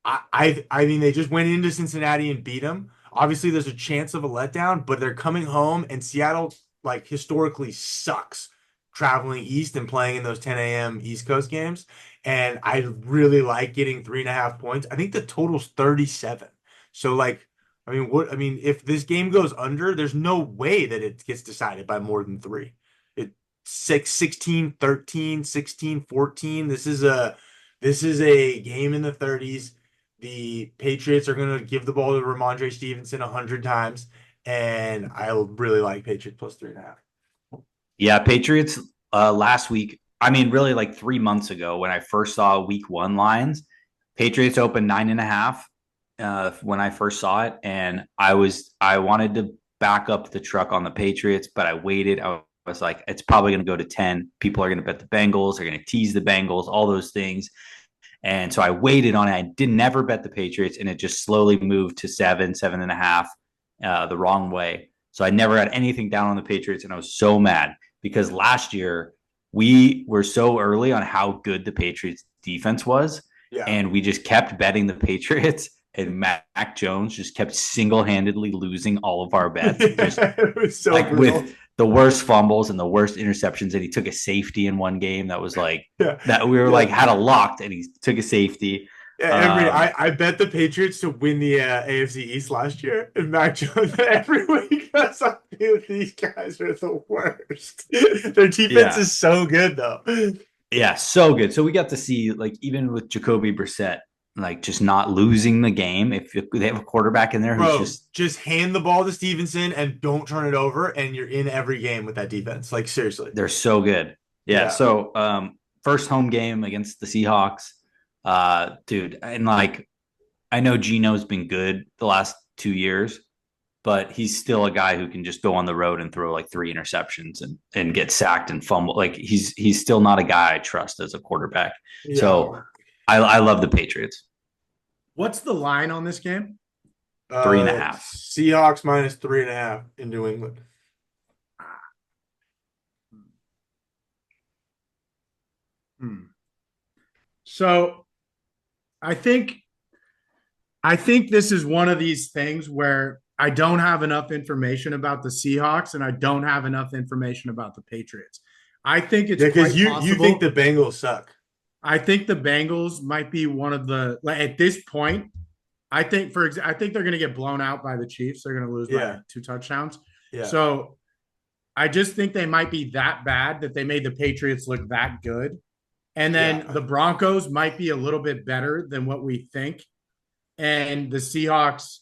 I mean, they just went into Cincinnati and beat them. Obviously, there's a chance of a letdown, but they're coming home, and Seattle like historically sucks traveling east and playing in those 10 a.m. East Coast games. And I really like getting 3.5 points. I think the total's 37. So like, I mean, if this game goes under, there's no way that it gets decided by more than 3. It 16, 13, 16, 14. This is a game in the 30s. The Patriots are going to give the ball to Ramondre Stevenson 100 times, and I really like Patriots plus 3.5. Yeah, Patriots last week. I mean, really like 3 months ago when I first saw week 1 lines, Patriots opened 9.5 when I first saw it. And I wanted to back up the truck on the Patriots, but I waited. I was like, it's probably going to go to 10. People are going to bet the Bengals. They're going to tease the Bengals, all those things. And so I waited on it. I didn't never bet the Patriots, and it just slowly moved to 7.5, the wrong way. So I never had anything down on the Patriots, and I was so mad because last year we were so early on how good the Patriots defense was, and we just kept betting the Patriots, and Mac Jones just kept single-handedly losing all of our bets. Just, it was so like brutal. with the worst fumbles and the worst interceptions, and he took a safety in one game that was like that we were like had a locked, and he took a safety. Yeah, I bet the Patriots to win the AFC East last year, and Mac Jones every week. These guys are the worst. Their defense is so good, though. Yeah, so good. So we got to see, like, even with Jacoby Brissett, like, just not losing the game. If they have a quarterback in there who's just hand the ball to Stevenson and don't turn it over, and you're in every game with that defense. Like, seriously, they're so good. Yeah. So first home game against the Seahawks. Dude, and like, I know Geno's been good the last 2 years, but he's still a guy who can just go on the road and throw like 3 interceptions and get sacked and fumble. Like, he's still not a guy I trust as a quarterback. Yeah. So I love the Patriots. What's the line on this game? 3.5. Seahawks minus 3.5 in New England. So I think this is one of these things where I don't have enough information about the Seahawks and I don't have enough information about the Patriots. I think it's because you think the Bengals suck. I think the Bengals might be one of the, like, at this point, I think they're going to get blown out by the Chiefs. They're going to lose by 2 touchdowns. Yeah. So I just think they might be that bad that they made the Patriots look that good. And then the Broncos might be a little bit better than what we think. And the Seahawks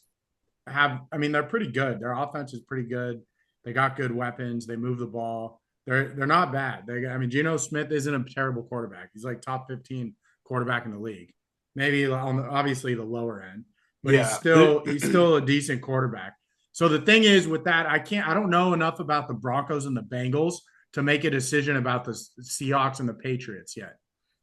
they're pretty good. Their offense is pretty good. They got good weapons. They move the ball. They're not bad. Geno Smith isn't a terrible quarterback. He's like top 15 quarterback in the league. Maybe on obviously the lower end, but he's still a decent quarterback. So the thing is with that, I don't know enough about the Broncos and the Bengals to make a decision about the Seahawks and the Patriots yet.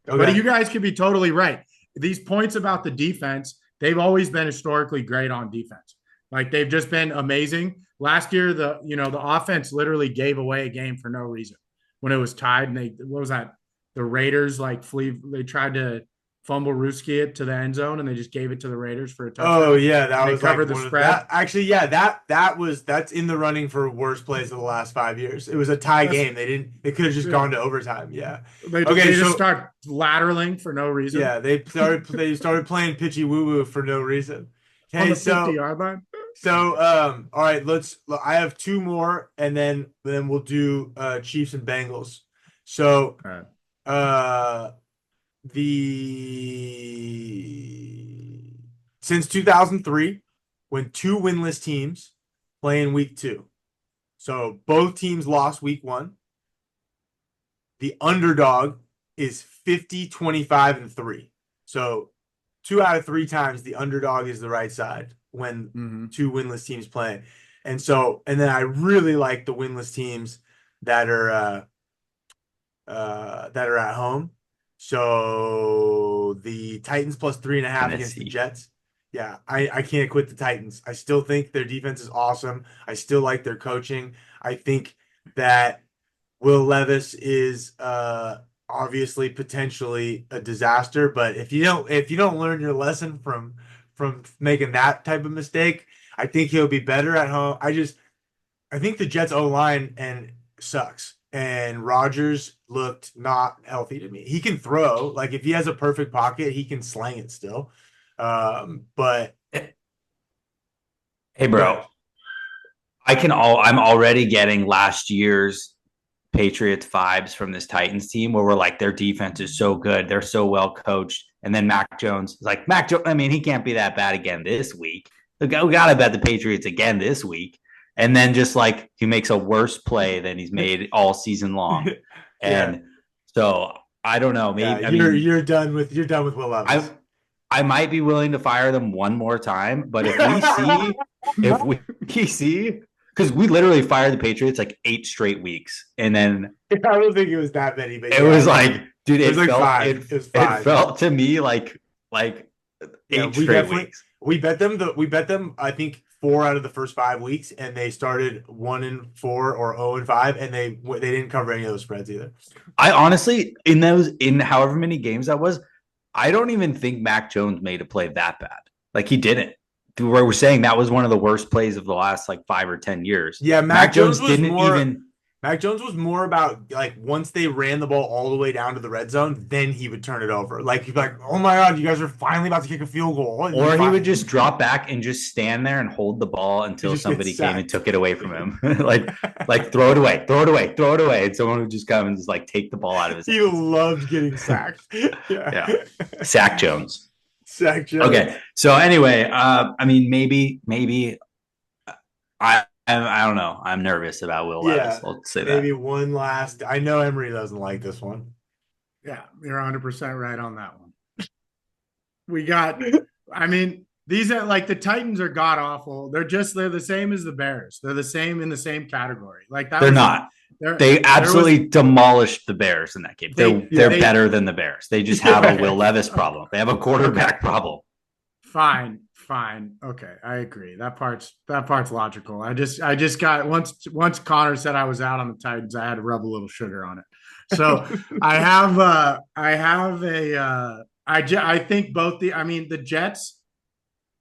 Okay. But you guys could be totally right. These points about the defense, they've always been historically great on defense. Like, they've just been amazing. Last year, the offense literally gave away a game for no reason when it was tied. And the Raiders they tried to fumble Ruski it to the end zone, and they just gave it to the Raiders for a touchdown. Oh yeah, that was covered the spread. That's in the running for worst plays of the last 5 years. It was a tie game. They could have just gone to overtime. Yeah. They just start lateraling for no reason. Yeah, they started playing pitchy woo woo for no reason. Okay, on the 50-yard line. So, all right, I have 2 more, and then we'll do Chiefs and Bengals. So, since 2003, when 2 winless teams play in week 2, so both teams lost week 1, the underdog is 50, 25, and 3. So 2 out of 3 times the underdog is the right side when 2 winless teams play. And then I really like the winless teams that are at home. So the Titans plus 3.5 against the Jets. Yeah, I can't quit the Titans. I still think their defense is awesome. I still like their coaching. I think that Will Levis is obviously potentially a disaster, but if you don't learn your lesson from making that type of mistake, I think he'll be better at home. I think the Jets O-line and sucks. And Rodgers looked not healthy to me. He can throw. Like, if he has a perfect pocket, he can slang it still. But Hey, bro, I'm already getting last year's Patriots vibes from this Titans team where we're like, their defense is so good. They're so well coached. And then Mac Jones is like, I mean, he can't be that bad again this week. We got to bet the Patriots again this week. And then just like he makes a worse play than he's made all season long. And so I don't know. Maybe you're done with Will Levis. I might be willing to fire them one more time, but if we see, because we literally fired the Patriots like 8 straight weeks, and then I don't think it was that many, but it was like, dude, it was like 5. It felt to me like 8 straight weeks. We bet them. I think 4 out of the first 5 weeks, and they started 1-4 or 0-5, and they didn't cover any of those spreads either. I honestly, in however many games that was, I don't even think Mac Jones made a play that bad. Like, he didn't. Where we're saying that was one of the worst plays of the last like 5 or 10 years. Yeah, Mac Jones was more about like once they ran the ball all the way down to the red zone, then he would turn it over. Like, he'd be like, "Oh my God, you guys are finally about to kick a field goal." Or he would just drop back and just stand there and hold the ball until somebody came and took it away from him. like throw it away. And someone would just come and just like take the ball out of his hands. He loved getting sacked. Yeah. Sack Jones. Sack Jones. Okay. So anyway, I mean, maybe I don't know. I'm nervous about Will Levis. I'll say that. Maybe one last. I know Emery doesn't like this one. Yeah, you're 100% right on that one. We got, I mean, these are like the Titans are god awful. They're the same as the Bears. They're the same in the same category. Like that. They're not. They absolutely demolished the Bears in that game. They're better than the Bears. They just have a Will Levis problem. They have a quarterback problem. Fine. Okay, I agree. That part's logical. I just got once Connor said I was out on the Titans, I had to rub a little sugar on it. So I think the Jets,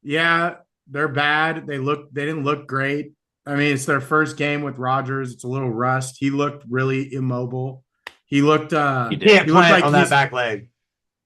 yeah, they're bad. They didn't look great. I mean, it's their first game with Rodgers. It's a little rust. He looked really immobile. He looked he can't play like on that back leg.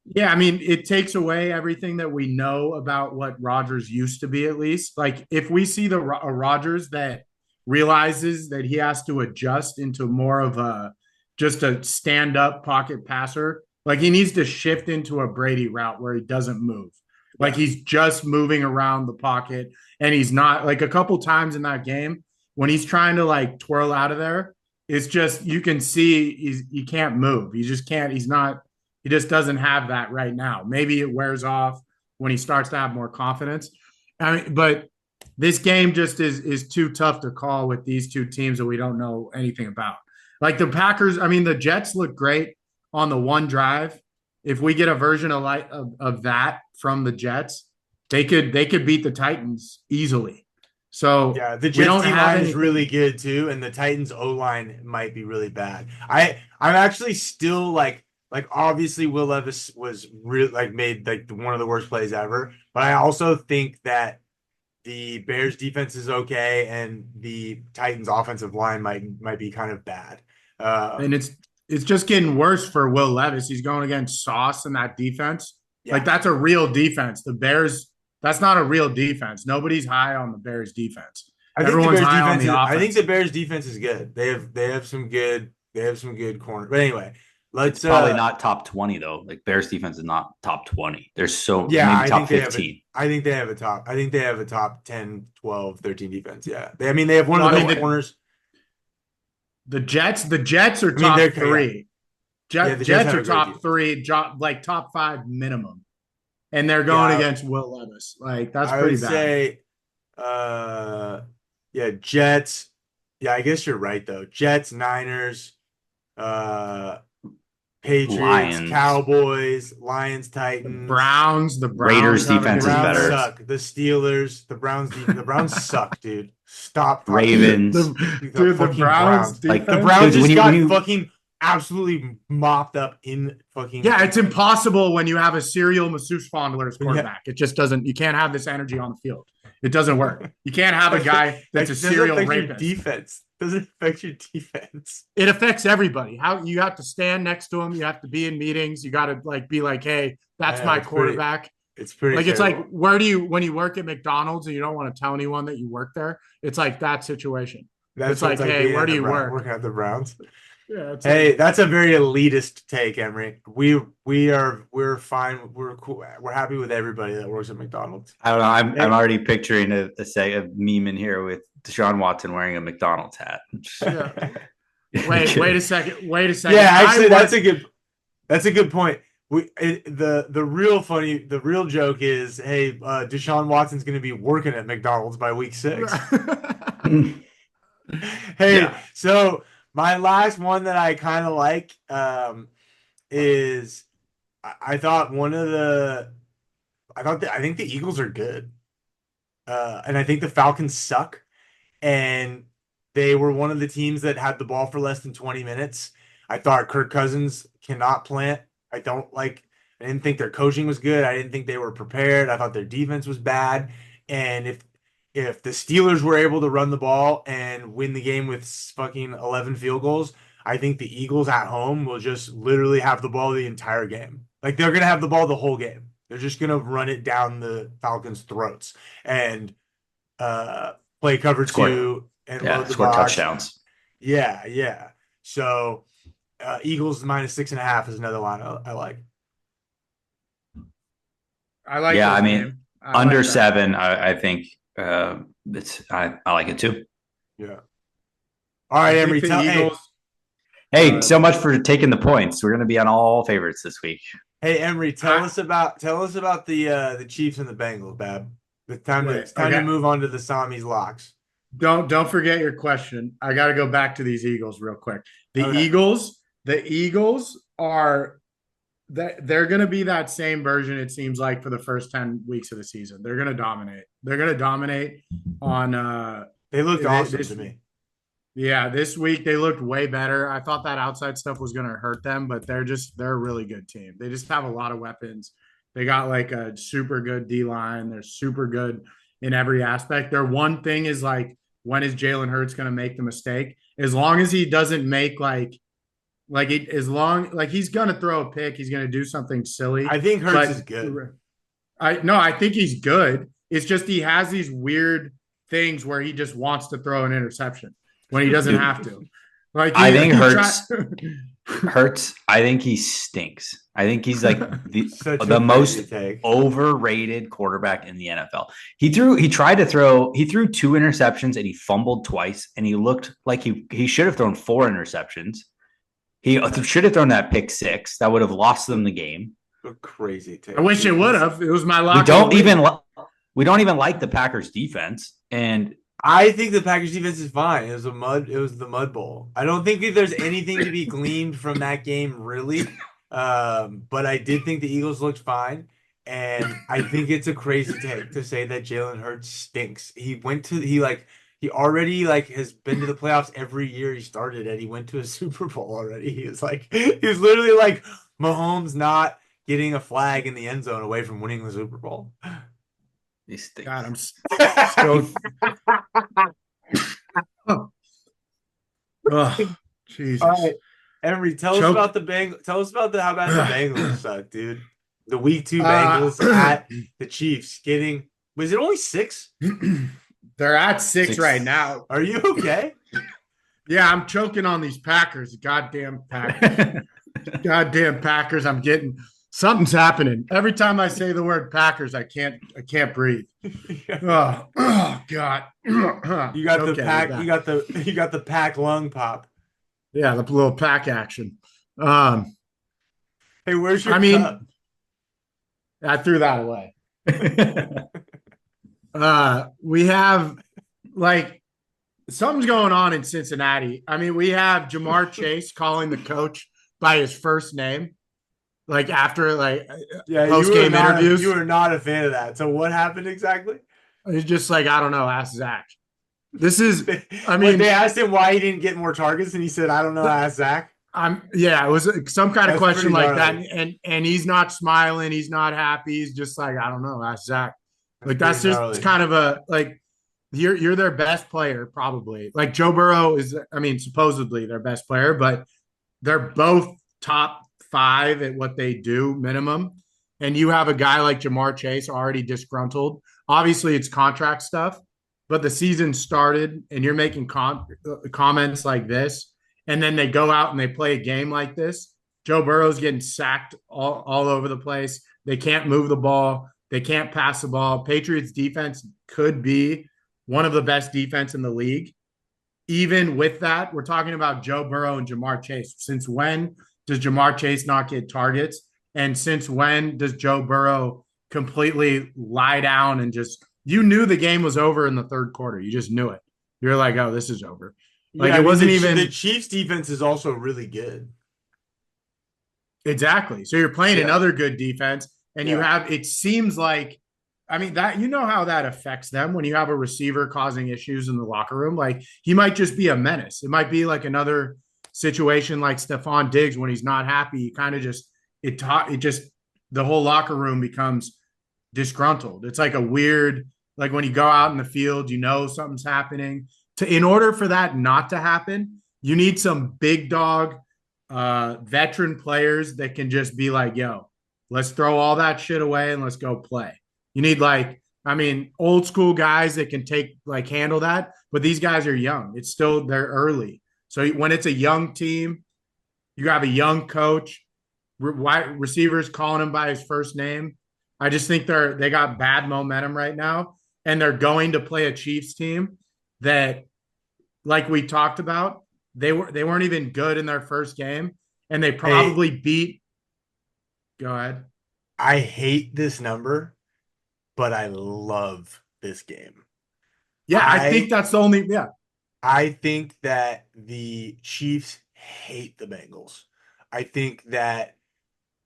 Yeah, I mean, it takes away everything that we know about what Rodgers used to be, at least. Like, if we see a Rodgers that realizes that he has to adjust into more of just a stand-up pocket passer, like he needs to shift into a Brady route where he doesn't move. Like, he's just moving around the pocket, and he's not, like, a couple times in that game, when he's trying to, like, twirl out of there, it's just, you can see he can't move. He just can't, he just doesn't have that right now. Maybe it wears off when he starts to have more confidence. I mean, but this game just is too tough to call with these two teams that we don't know anything about. Like the Packers, I mean, the Jets look great on the one drive. If we get a version of that from the Jets, they could beat the Titans easily. So yeah, the Jets D line is really good too, and the Titans O line might be really bad. I'm actually still like obviously Will Levis was really made one of the worst plays ever, but I also think that the Bears defense is okay and the Titans offensive line might be kind of bad. And it's just getting worse for Will Levis. He's going against Sauce in that defense. Yeah. Like that's a real defense. The Bears, that's not a real defense. Nobody's high on the Bears defense. Everyone's high on the offense. I think the Bears defense is good. They have some good corners. But anyway, it's probably not top 20 though. Like Bears defense is not top 20. There's maybe top 15. I think they have a top 10, 12, 13 defense. Yeah. They have one of the corners. The Jets are top 3. Jets are top 3, like top 5 minimum. And they're going against Will Levis. Like that's pretty bad. I would say Jets. Yeah, I guess you're right though. Jets, Niners, Patriots, Lions. Cowboys, Lions, Titans, the Browns. Raiders defense is better. Suck. The Steelers, the Browns suck, dude. Stop. Ravens, the Browns. Like the Browns just got fucking absolutely mopped up in fucking. Yeah, it's impossible when you have a serial masseuse fondler as quarterback. It just doesn't. You can't have this energy on the field. It doesn't work. You can't have a guy that's a serial rapist. Your defense doesn't affect your defense. It affects everybody. How you have to stand next to him. You have to be in meetings. You got to like be like, hey, that's my quarterback. It's pretty. Like terrible. It's like when you work at McDonald's and you don't want to tell anyone that you work there. It's like that situation. It's like hey, where do you work? Working at the Browns. Yeah, hey, that's a very elitist take, Emery. We're fine. We're cool. We're happy with everybody that works at McDonald's. I don't know. I'm already picturing a meme in here with Deshaun Watson wearing a McDonald's hat. Yeah. Wait a second. Yeah, actually, that's a good point. The real joke is, hey, Deshaun Watson's going to be working at McDonald's by week 6. Hey, yeah. So my last one that I kind of like is I think the Eagles are good, and I think the Falcons suck, and they were one of the teams that had the ball for less than 20 minutes. I thought Kirk Cousins cannot plant. I didn't think their coaching was good. I didn't think they were prepared. I thought their defense was bad, and if the Steelers were able to run the ball and win the game with fucking 11 field goals, I think the Eagles at home will just literally have the ball the entire game. Like, they're going to have the ball the whole game. They're just going to run it down the Falcons' throats and play cover 2 and load the score box. Touchdowns. Yeah. So Eagles -6.5 is another line I like. I like. Yeah, I mean, under like 7, I think. I like it too. Yeah. All right, Emery. Hey, so much for taking the points. We're going to be on all favorites this week. Hey, Emery, tell us about the Chiefs and the Bengals, Bab. It's time to move on to the Sami's locks. Don't forget your question. I got to go back to these Eagles real quick. The Eagles are. They're going to be that same version, it seems like, for the first 10 weeks of the season. They're going to dominate. They're going to dominate on they looked awesome to me. Yeah, this week they looked way better. I thought that outside stuff was going to hurt them, but they're a really good team. They just have a lot of weapons. They got like a super good D-line. They're super good in every aspect. Their one thing is like, when is Jalen Hurts going to make the mistake? As long as he doesn't make he's gonna throw a pick, he's gonna do something silly. I think Hurts is good. I think he's good. It's just he has these weird things where he just wants to throw an interception when he doesn't have to. I think Hurts. I think he stinks. I think he's like the most overrated quarterback in the NFL. He threw 2 interceptions and he fumbled twice, and he looked like he should have thrown 4 interceptions. He should have thrown that pick 6. That would have lost them the game. A crazy take. I wish it would have. It was my lock. We don't even like the Packers defense, and I think the Packers defense is fine. It was the Mud Bowl. I don't think that there's anything to be gleaned from that game, really. But I did think the Eagles looked fine, and I think it's a crazy take to say that Jalen Hurts stinks. He already has been to the playoffs every year he started, and he went to a Super Bowl already. He was literally like Mahomes not getting a flag in the end zone away from winning the Super Bowl. He stinks. God, I'm so. Oh, Jesus. All right, Emery, tell us about the Bengals. Tell us about how bad the Bengals suck, dude. The week 2 Bengals at the Chiefs getting. Was it only 6? They're at 6 right now. Are you okay? Yeah, I'm choking on these Packers. Goddamn Packers. Goddamn Packers. I'm getting something's happening. Every time I say the word Packers, I can't breathe. Oh God. You got the pack. You got the pack lung pop. Yeah, the little pack action. Hey, where's your cup? I threw that away. We have something's going on in Cincinnati. I mean, we have Jamar Chase calling the coach by his first name, after post-game interviews. You were not a fan of that. So what happened exactly? He's just I don't know. Ask Zach. This is. I mean, they asked him why he didn't get more targets, and he said, "I don't know. Ask Zach." It was some kind of That's question pretty like that, gnarly. and he's not smiling, he's not happy, he's just like, I don't know, that's Zach. Like Pretty that's just gnarly. kind of a like you're their best player, probably. Like Joe Burrow is, I mean, supposedly their best player, but they're both top 5 at what they do minimum. And you have a guy like Jamar Chase already disgruntled. Obviously, it's contract stuff, but the season started and you're making comments like this. And then they go out and they play a game like this. Joe Burrow's getting sacked all over the place. They can't move the ball. They can't pass the ball. Patriots defense could be one of the best defense in the league. Even with that, we're talking about Joe Burrow and Jamar Chase. Since when does Jamar Chase not get targets? And since when does Joe Burrow completely lie down and just, you knew the game was over in the third quarter. You just knew it. You're like, oh, this is over. Like, Yeah, it wasn't the, even. The Chiefs defense is also really good. Exactly. So you're playing another good defense, and you have, it seems like, I mean, that, you know how that affects them when you have a receiver causing issues in the locker room. Like, he might just be a menace. It might be like another situation like Stephon Diggs when he's not happy. He kind of just, it just, the whole locker room becomes disgruntled. It's like a weird, like when you go out in the field, you know something's happening. In order for that not to happen, you need some big dog veteran players that can just be like, yo, let's throw all that shit away and let's go play. You need old school guys that can handle that, but these guys are young. It's still, they're early. So when it's a young team, you have a young coach, receivers calling him by his first name. I just think they got bad momentum right now, and they're going to play a Chiefs team that, like we talked about, they weren't even good in their first game, and they probably beat. Go ahead. I hate this number, but I love this game. Yeah, I think that's the only. Yeah, I think that the Chiefs hate the Bengals. I think that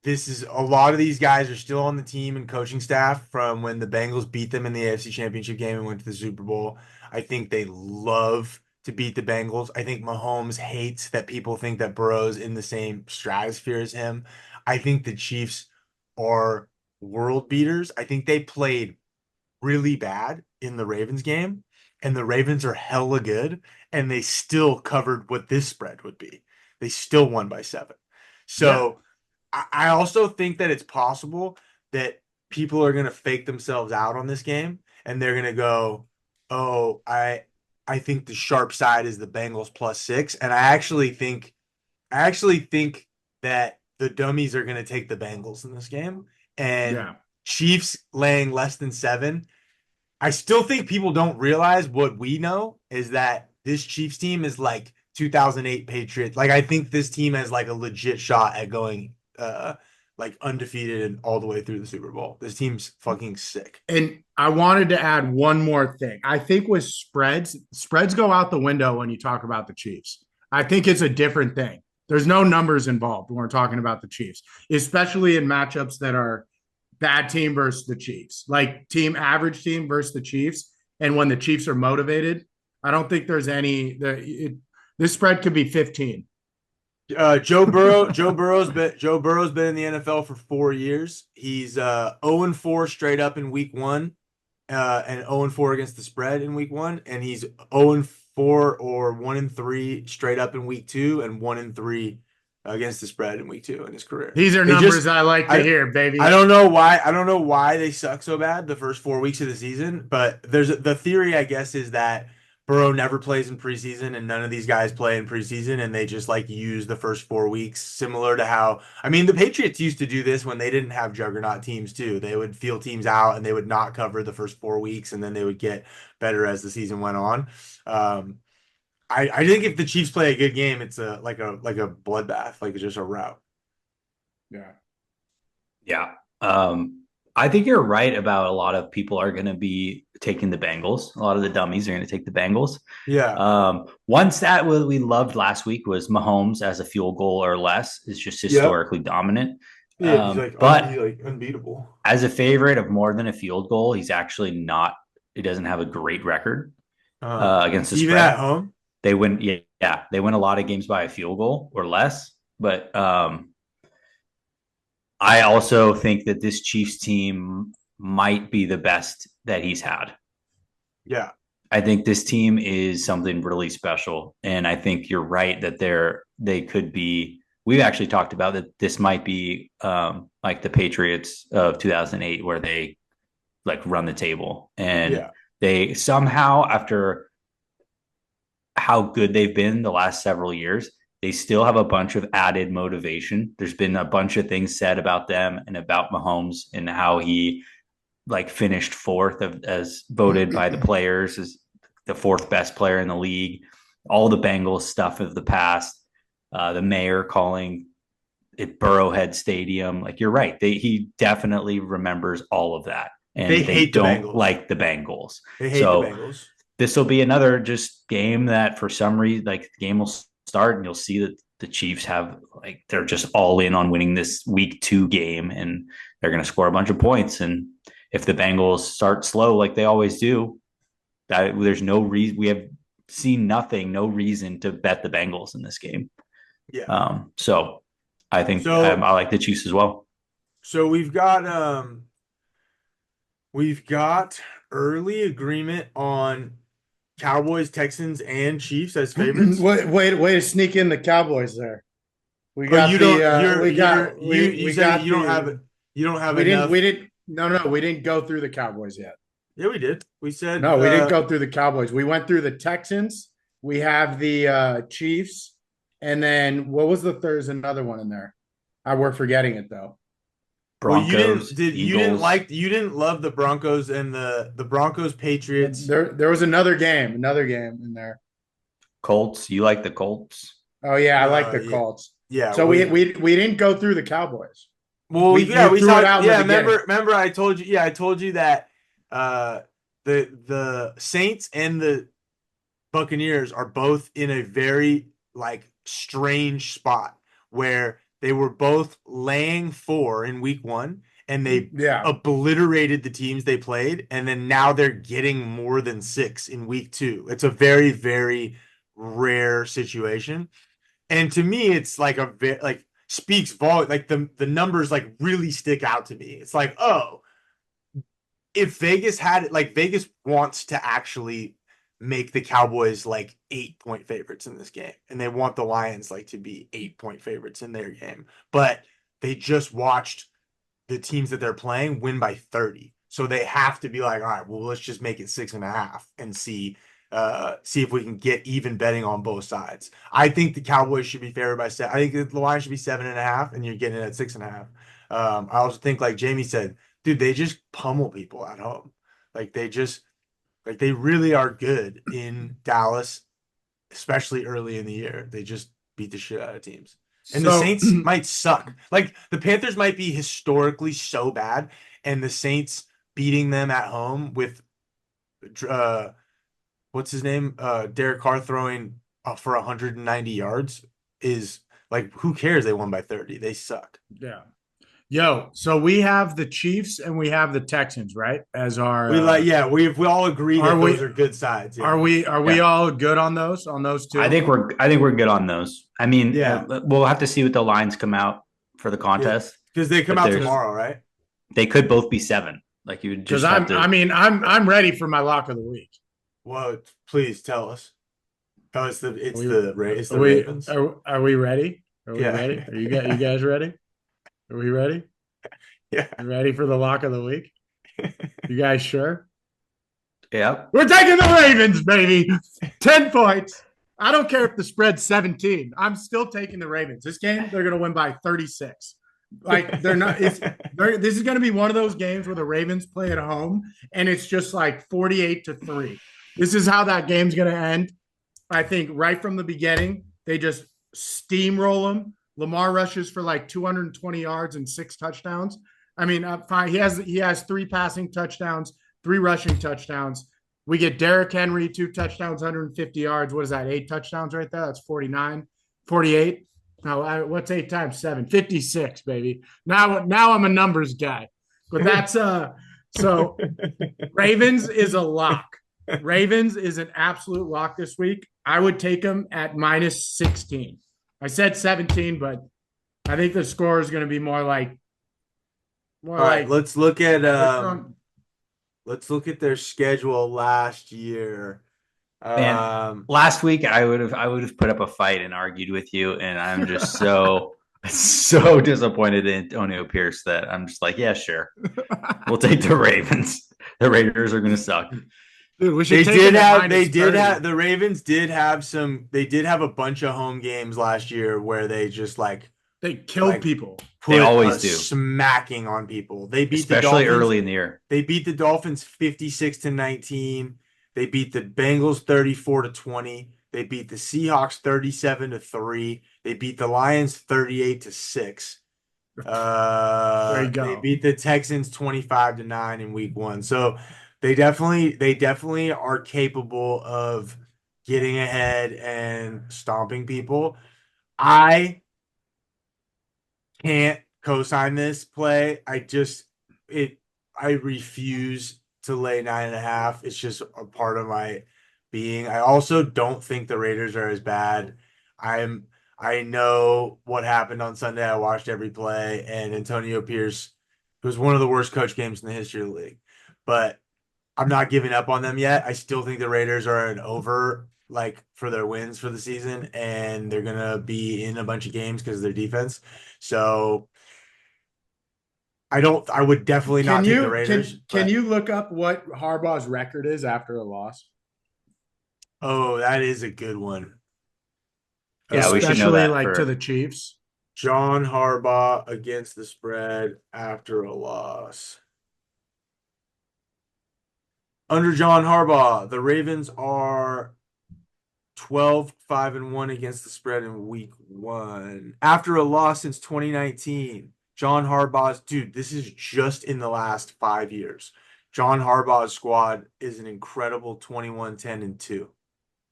this is a lot of these guys are still on the team and coaching staff from when the Bengals beat them in the AFC Championship game and went to the Super Bowl. I think they love to beat the Bengals. I think Mahomes hates that people think that Burrow's in the same stratosphere as him. I think the Chiefs are world beaters. I think they played really bad in the Ravens game, and the Ravens are hella good, and they still covered what this spread would be. They still won by 7. So I also think that it's possible that people are going to fake themselves out on this game, and they're going to go, oh, I think the sharp side is the Bengals +6. And I actually think that the dummies are going to take the Bengals in this game, and Chiefs laying less than 7. I still think people don't realize what we know is that this Chiefs team is like 2008 Patriots. Like, I think this team has like a legit shot at going undefeated and all the way through the Super Bowl. This team's fucking sick. And I wanted to add one more thing. I think with spreads go out the window when you talk about the Chiefs. I think it's a different thing. There's no numbers involved when we're talking about the Chiefs, especially in matchups that are bad team versus the Chiefs, like average team versus the Chiefs. And when the Chiefs are motivated, I don't think there's this spread could be 15. Joe Burrow's been in the NFL for 4 years. He's 0-4 straight up in week 1, and 0-4 against the spread in week 1, and he's 0-4 or 1-3 straight up in week 2, and 1-3 against the spread in week 2 in his career. These are numbers I like to hear, baby. I don't know why they suck so bad the first 4 weeks of the season, but the theory, I guess, is that Burrow never plays in preseason, and none of these guys play in preseason, and they just use the first 4 weeks, similar to how, the Patriots used to do this when they didn't have juggernaut teams too. They would feel teams out, and they would not cover the first 4 weeks, and then they would get better as the season went on. I think if the Chiefs play a good game, it's like a bloodbath, like it's just a rout. Yeah. I think you're right about a lot of people are going to be taking the Bengals. A lot of the dummies are going to take the Bengals. Yeah. One stat we loved last week was Mahomes as a field goal or less is just historically dominant. Yeah, he's unbeatable. As a favorite of more than a field goal, he's actually not. He doesn't have a great record against the spread. Even at home? They win. Yeah, they win a lot of games by a field goal or less. but I also think that this Chiefs team might be the best that he's had. Yeah. I think this team is something really special. And I think you're right that they could be. We've actually talked about that this might be like the Patriots of 2008, where they like run the table. And they somehow, after how good they've been the last several years, they still have a bunch of added motivation. There's been a bunch of things said about them and about Mahomes and how he like finished fourth as voted by the players as the fourth best player in the league. All the Bengals stuff of the past, the mayor calling it Burrowhead Stadium. Like, you're right. He definitely remembers all of that. And they don't like the Bengals. They hate the Bengals. This will be another just game that for some reason, like, the game will start and you'll see that the Chiefs have, like, they're just all in on winning this week 2 game and they're going to score a bunch of points. And if the Bengals start slow, like they always do, there's no reason. We have seen no reason to bet the Bengals in this game. Yeah. So I think I like the Chiefs as well. So we've got early agreement on Cowboys, Texans, and Chiefs as favorites. Way to sneak in the Cowboys there. We got you don't have it. You don't have enough. We didn't go through the Cowboys yet. Yeah, we did. We said no. We didn't go through the Cowboys. We went through the Texans. We have the Chiefs, and then what was the third? There's another one in there. We're forgetting it though. Broncos. You didn't love the Broncos and the Broncos Patriots. There was another game in there. Colts. You like the Colts? Oh yeah, I like the Colts. Yeah. So we didn't go through the Cowboys. Well, we threw it out. Yeah, remember I told you. Yeah, I told you that the Saints and the Buccaneers are both in a very like strange spot where they were both laying 4 in week 1 and they obliterated the teams they played, and then now they're getting more than 6 in week 2. It's a very, very rare situation, and to me, it's like speaks volume. Like the numbers like really stick out to me. It's like, oh, if Vegas had it, like Vegas wants to actually make the Cowboys like 8-point favorites in this game, and they want the Lions like to be 8-point favorites in their game, but they just watched the teams that they're playing win by 30, so they have to be like, all right, well, let's just make it 6.5 and see if we can get even betting on both sides. I think the Cowboys should be favored by 7. I think the Lions should be 7.5, and you're getting it at 6.5. I also think, like Jamie said, dude, they just pummel people at home. Like they really are good in Dallas, especially early in the year. They just beat the shit out of teams. And the Saints might suck. Like the Panthers might be historically so bad, and the Saints beating them at home with what's his name? Derek Carr throwing for 190 yards is like, who cares? They won by 30. They suck. Yeah. Yo, so we have the Chiefs and we have the Texans, right? As our we all agree that those are good sides. Yeah. Are we all good on those two? I think we're good on those. I mean, we'll have to see what the lines come out for the contest, because they come out tomorrow, right? They could both be 7. Like, you would just I'm ready for my lock of the week. Well, please tell us. Oh, it's the Ravens. Are we ready? Are we ready? Are you guys ready? Are we ready? Yeah. You ready for the lock of the week? You guys sure? Yeah. We're taking the Ravens, baby. 10 points. I don't care if the spread's 17. I'm still taking the Ravens. This game, they're going to win by 36. Like, they're not. This is going to be one of those games where the Ravens play at home, and it's just like 48-3. This is how that game's going to end. I think right from the beginning, they just steamroll them. Lamar rushes for like 220 yards and 6 touchdowns. I mean, fine. He has 3 passing touchdowns, 3 rushing touchdowns. We get Derrick Henry, 2 touchdowns, 150 yards. What is that? 8 touchdowns right there. That's 49, 48. No, what's 8 times 7? 56, baby. Now I'm a numbers guy. But that's so Ravens is a lock. Ravens is an absolute lock this week. I would take them at -16. I said 17, but I think the score is going to be more like. All right, let's look at their schedule last year. Man, last week I would have put up a fight and argued with you, and I'm just so disappointed in Antonio Pierce that I'm just like, yeah, sure, we'll take the Ravens. The Raiders are going to suck. Dude, we should the Ravens did have a bunch of home games last year where they just they killed people. They always do, smacking on people. They beat especially the Dolphins early in the year. They beat the Dolphins 56-19. They beat the Bengals 34-20. They beat the Seahawks 37-3. They beat the Lions 38-6. There you go. They beat the Texans 25-9 in week 1. So they definitely are capable of getting ahead and stomping people. I can't co-sign this play. I refuse to lay 9.5. It's just a part of my being. I also don't think the Raiders are as bad. I know what happened on Sunday. I watched every play, and Antonio Pierce, it was one of the worst coach games in the history of the league. But I'm not giving up on them yet. I still think the Raiders are an over for their wins for the season, and they're gonna be in a bunch of games because of their defense. So I would definitely not take the Raiders. Can you look up what Harbaugh's record is after a loss? Oh, that is a good one. Yeah, we should know that to the Chiefs. John Harbaugh against the spread after a loss. Under John Harbaugh, the Ravens are 12-5-1 against the spread in week 1. After a loss since 2019, John Harbaugh's, dude, this is just in the last 5 years. John Harbaugh's squad is an incredible 21-10-2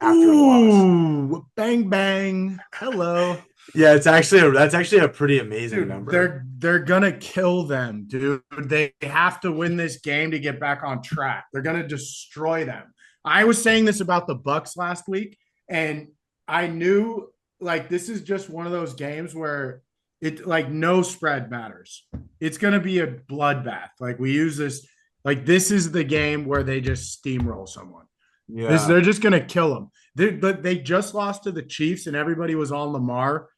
after a loss. Bang bang. Hello. Yeah, that's actually a pretty amazing number. They're gonna kill them, dude. They have to win this game to get back on track. They're gonna destroy them. I was saying this about the Bucs last week, and I knew this is just one of those games where it no spread matters. It's gonna be a bloodbath. We use this. This is the game where they just steamroll someone. Yeah, they're just gonna kill them. But they just lost to the Chiefs, and everybody was on Lamar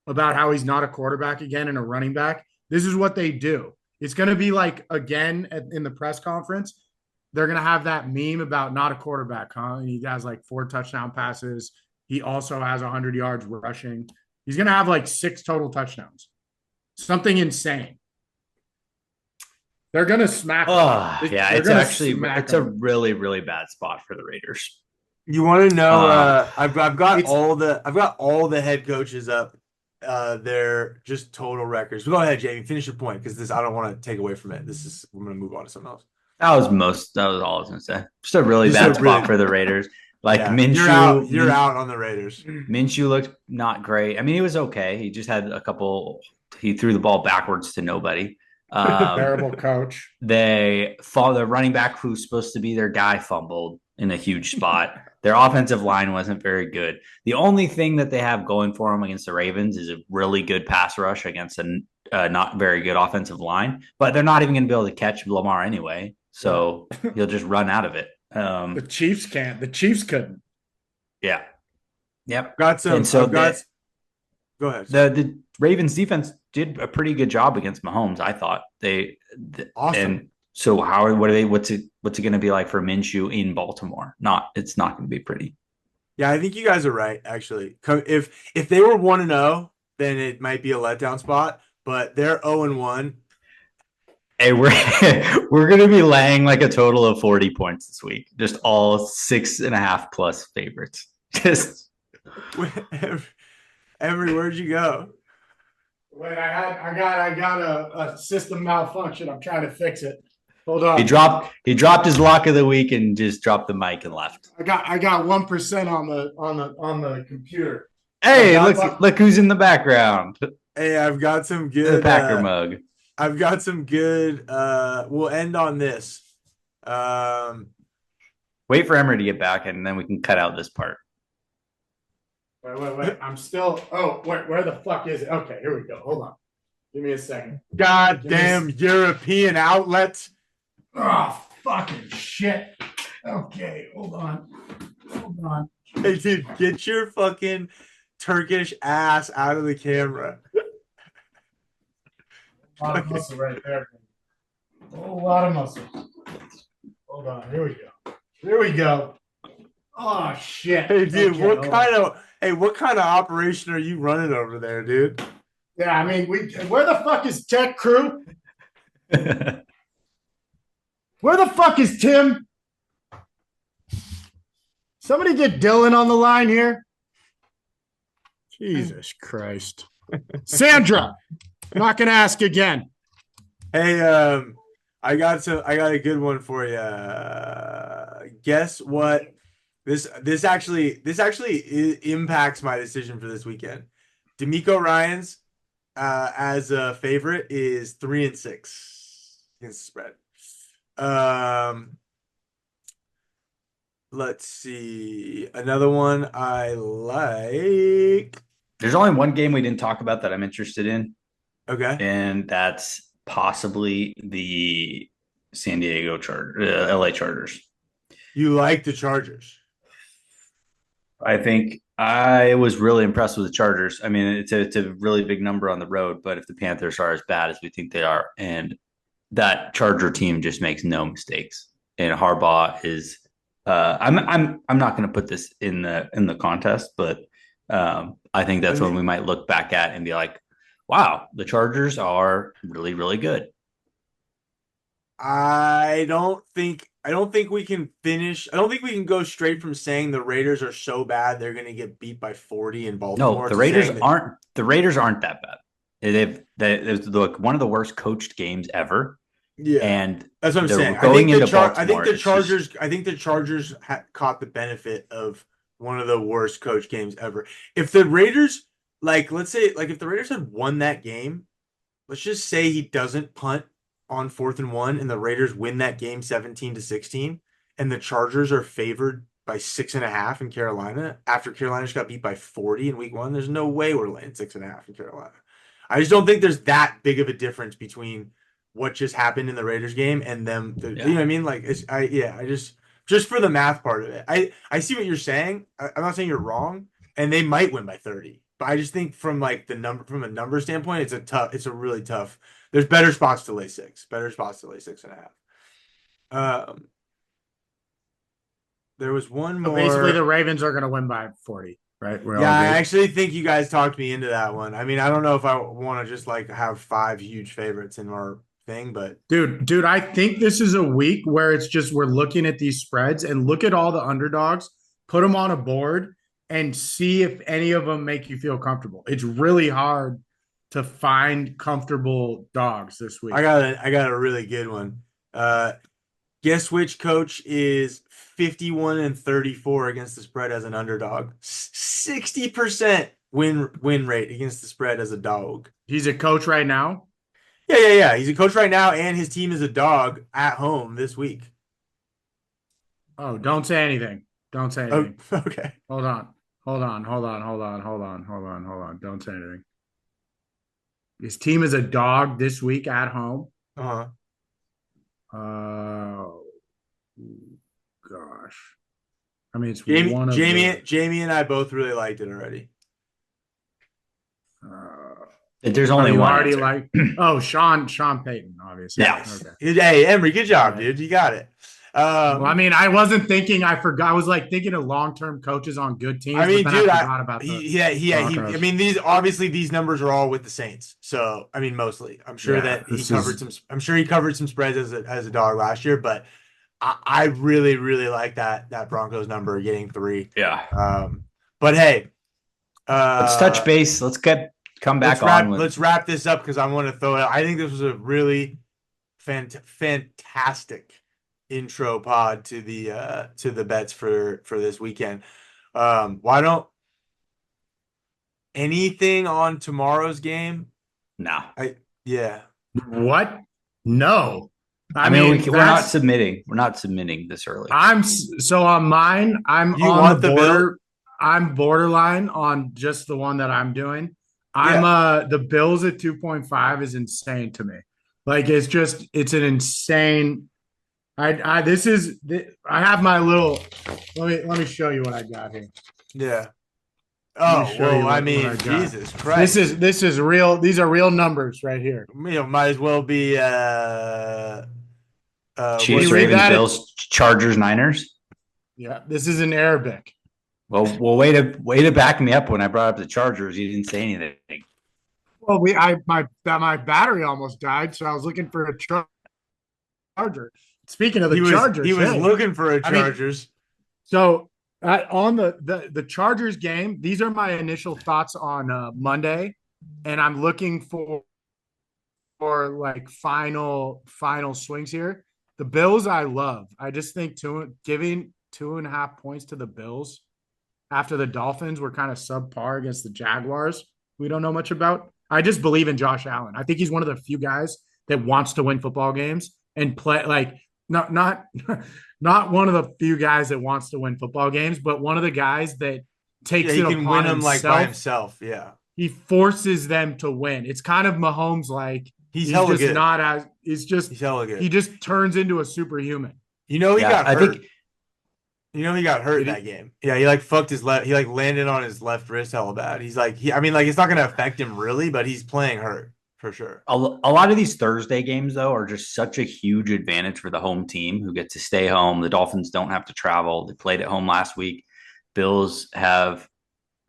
about how he's not a quarterback again and a running back. This is what they do. It's going to be again in the press conference, they're going to have that meme about not a quarterback, huh? And he has 4 touchdown passes. He also has 100 yards rushing. He's going to have 6 total touchdowns. Something insane. They're going to smack them. Yeah, it's a really, really bad spot for the Raiders. You want to know? I've got all the head coaches up. Their just total records. Go ahead, Jamie. Finish your point because I don't want to take away from it. We're going to move on to something else. That was all I was going to say. Just a really bad spot for the Raiders. Minshew, you're out on the Raiders. Minshew looked not great. I mean, he was okay. He just had a couple. He threw the ball backwards to nobody. Terrible coach. The running back who's supposed to be their guy fumbled in a huge spot. Their offensive line wasn't very good. The only thing that they have going for them against the Ravens is a really good pass rush against a not very good offensive line. But they're not even going to be able to catch Lamar anyway, so he'll just run out of it. The Chiefs can't. The Chiefs couldn't. Yeah. Yep. Got some. And so go ahead. The Ravens defense did a pretty good job against Mahomes. I thought awesome. And so what's it going to be like for Minshew in Baltimore? It's not going to be pretty. Yeah, I think you guys are right. Actually, if they were 1-0, then it might be a letdown spot. But they're 0-1. Hey, we're going to be laying a total of 40 points this week. Just all 6.5 plus favorites. Just Emery, where'd you go? Wait, I got a system malfunction. I'm trying to fix it. Hold on. He dropped his lock of the week and just dropped the mic and left. I got 1% on the computer. Hey, look who's in the background. Hey, I've got some good the Packer mug. I've got some good we'll end on this. Wait for Emery to get back and then we can cut out this part. Wait. I'm still. Oh, where the fuck is it? Okay, here we go. Hold on. Give me a second. Goddamn European outlets. Oh, fucking shit. Okay, hold on. Hey, dude, get your fucking Turkish ass out of the camera. A lot of muscle right there. A whole lot of muscle. Hold on. Here we go. Oh shit. Hey, dude, Okay, what kind of operation are you running over there, dude? Yeah, I mean, where the fuck is Tech Crew? Where the fuck is Tim? Somebody get Dylan on the line here. Jesus Christ. Sandra, I'm not gonna ask again. Hey, I got a good one for you. Guess what? This actually impacts my decision for this weekend. D'Amico Ryans as a favorite is 3-6 against the spread. Let's see. Another one I like. There's only one game we didn't talk about that I'm interested in. Okay. And that's possibly the San Diego LA Chargers. You like the Chargers? I think I was really impressed with the Chargers. I mean, it's a really big number on the road, but if the Panthers are as bad as we think they are, and that Charger team just makes no mistakes, and Harbaugh is, I'm not going to put this in the contest, but I think that's when we might look back at and be like, wow, the Chargers are really, really good. I don't think we can finish. I don't think we can go straight from saying the Raiders are so bad they're going to get beat by 40 in Baltimore. No, the Raiders aren't that bad. They've like one of the worst coached games ever. Yeah, and that's what I'm saying. I think the Chargers caught the benefit of one of the worst coach games ever. If the Raiders, let's say, if the Raiders had won that game, let's just say he doesn't punt on 4th and 1, and the Raiders win that game 17-16, and the Chargers are favored by 6.5 in Carolina after Carolina just got beat by 40 in week 1. There's no way we're laying 6.5 in Carolina. I just don't think there's that big of a difference between what just happened in the Raiders game and them. You know what I mean? I just for the math part of it, I see what you're saying. I'm not saying you're wrong, and they might win by 30. But I just think from a number standpoint, it's a really tough. There's better spots to lay 6. Better spots to lay 6.5. There was one more. Basically, the Ravens are going to win by 40, right? I actually think you guys talked me into that one. I mean, I don't know if I want to just have 5 huge favorites in our thing, but dude, I think this is a week where it's just we're looking at these spreads and look at all the underdogs, put them on a board, and see if any of them make you feel comfortable. It's really hard to find comfortable dogs this week. I got a really good one. Guess which coach is 51-34 against the spread as an underdog? 60% win rate against the spread as a dog. He's a coach right now? Yeah. He's a coach right now, and his team is a dog at home this week. Oh, don't say anything. Don't say anything. Oh, okay. Hold on. Don't say anything. His team is a dog this week at home. Uh-huh. Oh, gosh. I mean, it's Jamie and I both really liked it already. There's only one. Already Sean Payton, obviously. Yeah. Okay. Hey, Emery, good job, dude. You got it. Well, I mean, I wasn't thinking. I forgot. I was thinking of long-term coaches on good teams. I mean, dude, I forgot about I mean, these numbers are all with the Saints. So, I mean, mostly. I'm sure he covered some spreads as a dog last year, but I really, really like that Broncos number getting 3. Yeah. But hey, let's touch base. Let's come back on. Let's wrap this up because I want to throw it out. I think this was a really fantastic intro pod to the bets for this weekend. Why don't anything on tomorrow's game? No. What? No. I mean, we're not submitting. We're not submitting this early. So on mine, I'm on the border. I'm borderline on just the one that I'm doing. I'm the Bills at 2.5 is insane to me. Like it's an insane. I have my little. Let me show you what I got here. Yeah. Let me Oh, show you well, what I I mean, got. Jesus Christ. This is real. These are real numbers right here. Might as well be Chiefs, read Ravens, that? Bills, Chargers, Niners. Yeah, this is in Arabic. Well, way to back me up when I brought up the Chargers. You didn't say anything. Well, my battery almost died, so I was looking for a charger. Speaking of the Chargers, he was looking for a Chargers. So on the Chargers game, these are my initial thoughts on Monday, and I'm looking for like final swings here. The Bills I love. I just think giving 2.5 points to the Bills after the Dolphins were kind of subpar against the Jaguars, we don't know much about. I just believe in Josh Allen. I think he's one of the few guys that wants to win football games and play like not one of the few guys that wants to win football games, but one of the guys that takes it upon win them himself. Like by himself. Yeah, he forces them to win. It's kind of Mahomes like he's hella just good. not as he's hella good. He just turns into a superhuman. He got hurt. He got hurt Did that game. Yeah, he like fucked his left. He like landed on his left wrist hella bad. He's like, it's not gonna affect him really, but he's playing hurt for sure. A lot of these Thursday games though are just such a huge advantage for the home team who get to stay home. The Dolphins don't have to travel. They played at home last week. Bills have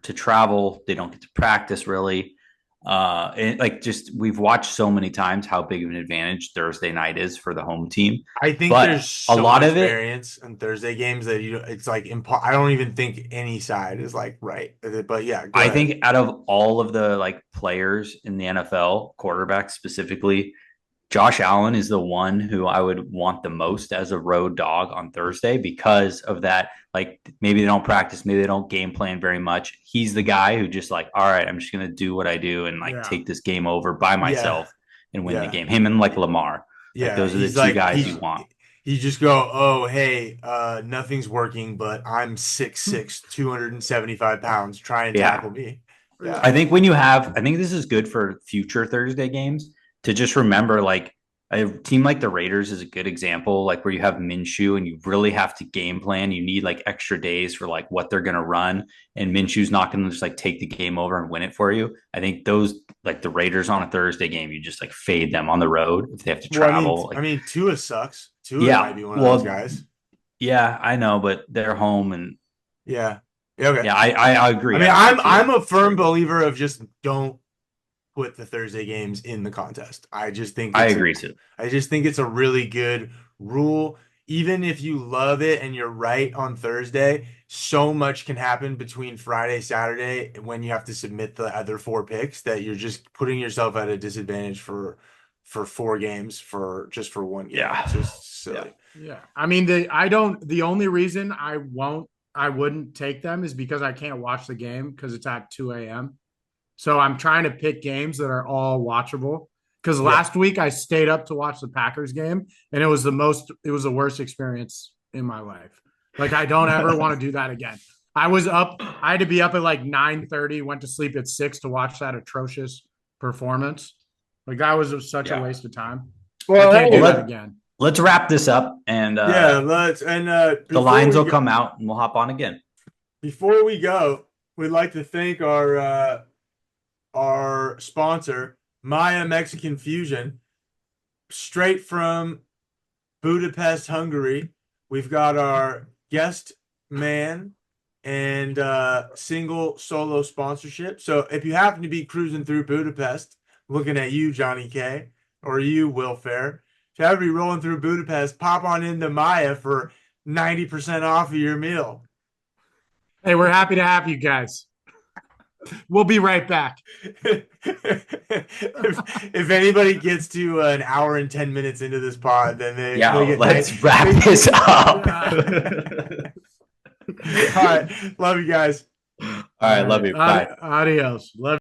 to travel. They don't get to practice really. And like just we've watched so many times how big of an advantage Thursday night is for the home team. I think there's so a lot of variance in Thursday games that it's like I don't even think any side is like right. But yeah, I think out of all of the like players in the NFL, quarterbacks specifically, Josh Allen is the one who I would want the most as a road dog on Thursday because of that. Like maybe they don't practice, maybe they don't game plan very much. He's the guy who just like, all right, I'm just going to do what I do and like take this game over by myself and win the game. Him and like Lamar. Yeah. Like, those are the two guys you want. You just go, oh, hey, nothing's working, but I'm 6'6", 275 pounds. Try and tackle me. Yeah. I think this is good for future Thursday games to just remember, like a team like the Raiders is a good example, like where you have Minshew and you really have to game plan. You need like extra days for like what they're going to run. And Minshew's not going to just like take the game over and win it for you. I think those like the Raiders on a Thursday game, you just like fade them on the road if they have to travel. Well, Tua sucks. Tua might be one of those guys. Yeah, I know, but they're home and yeah. Okay. Yeah, I agree. I mean, I'm a firm believer of just don't put the Thursday games in the contest. I just think I agree too. I just think it's a really good rule. Even if you love it and you're right on Thursday, so much can happen between Friday, Saturday when you have to submit the other 4 picks that you're just putting yourself at a disadvantage for 4 games for one game. Yeah. It's just silly. Yeah. I mean, the only reason I wouldn't take them is because I can't watch the game because it's at 2 a.m. So I'm trying to pick games that are all watchable. Because last week I stayed up to watch the Packers game, and it was the worst experience in my life. Like I don't ever want to do that again. I had to be up at like 9:30, went to sleep at 6 to watch that atrocious performance. Like that was such a waste of time. Well, I can't do that again. Let's wrap this up and let's the lines will come out and we'll hop on again. Before we go, we'd like to thank our sponsor, Maya Mexican Fusion, straight from Budapest, Hungary. We've got our guest man and single solo sponsorship. So if you happen to be cruising through Budapest, looking at you, Johnny K, or you, Will Fair, if you happen to be rolling through Budapest, pop on into Maya for 90% off of your meal. Hey, we're happy to have you guys. We'll be right back. if anybody gets to an hour and 10 minutes into this pod, then let's wrap this up. All right. Love you guys. All right. Love you. Bye. Adios. Love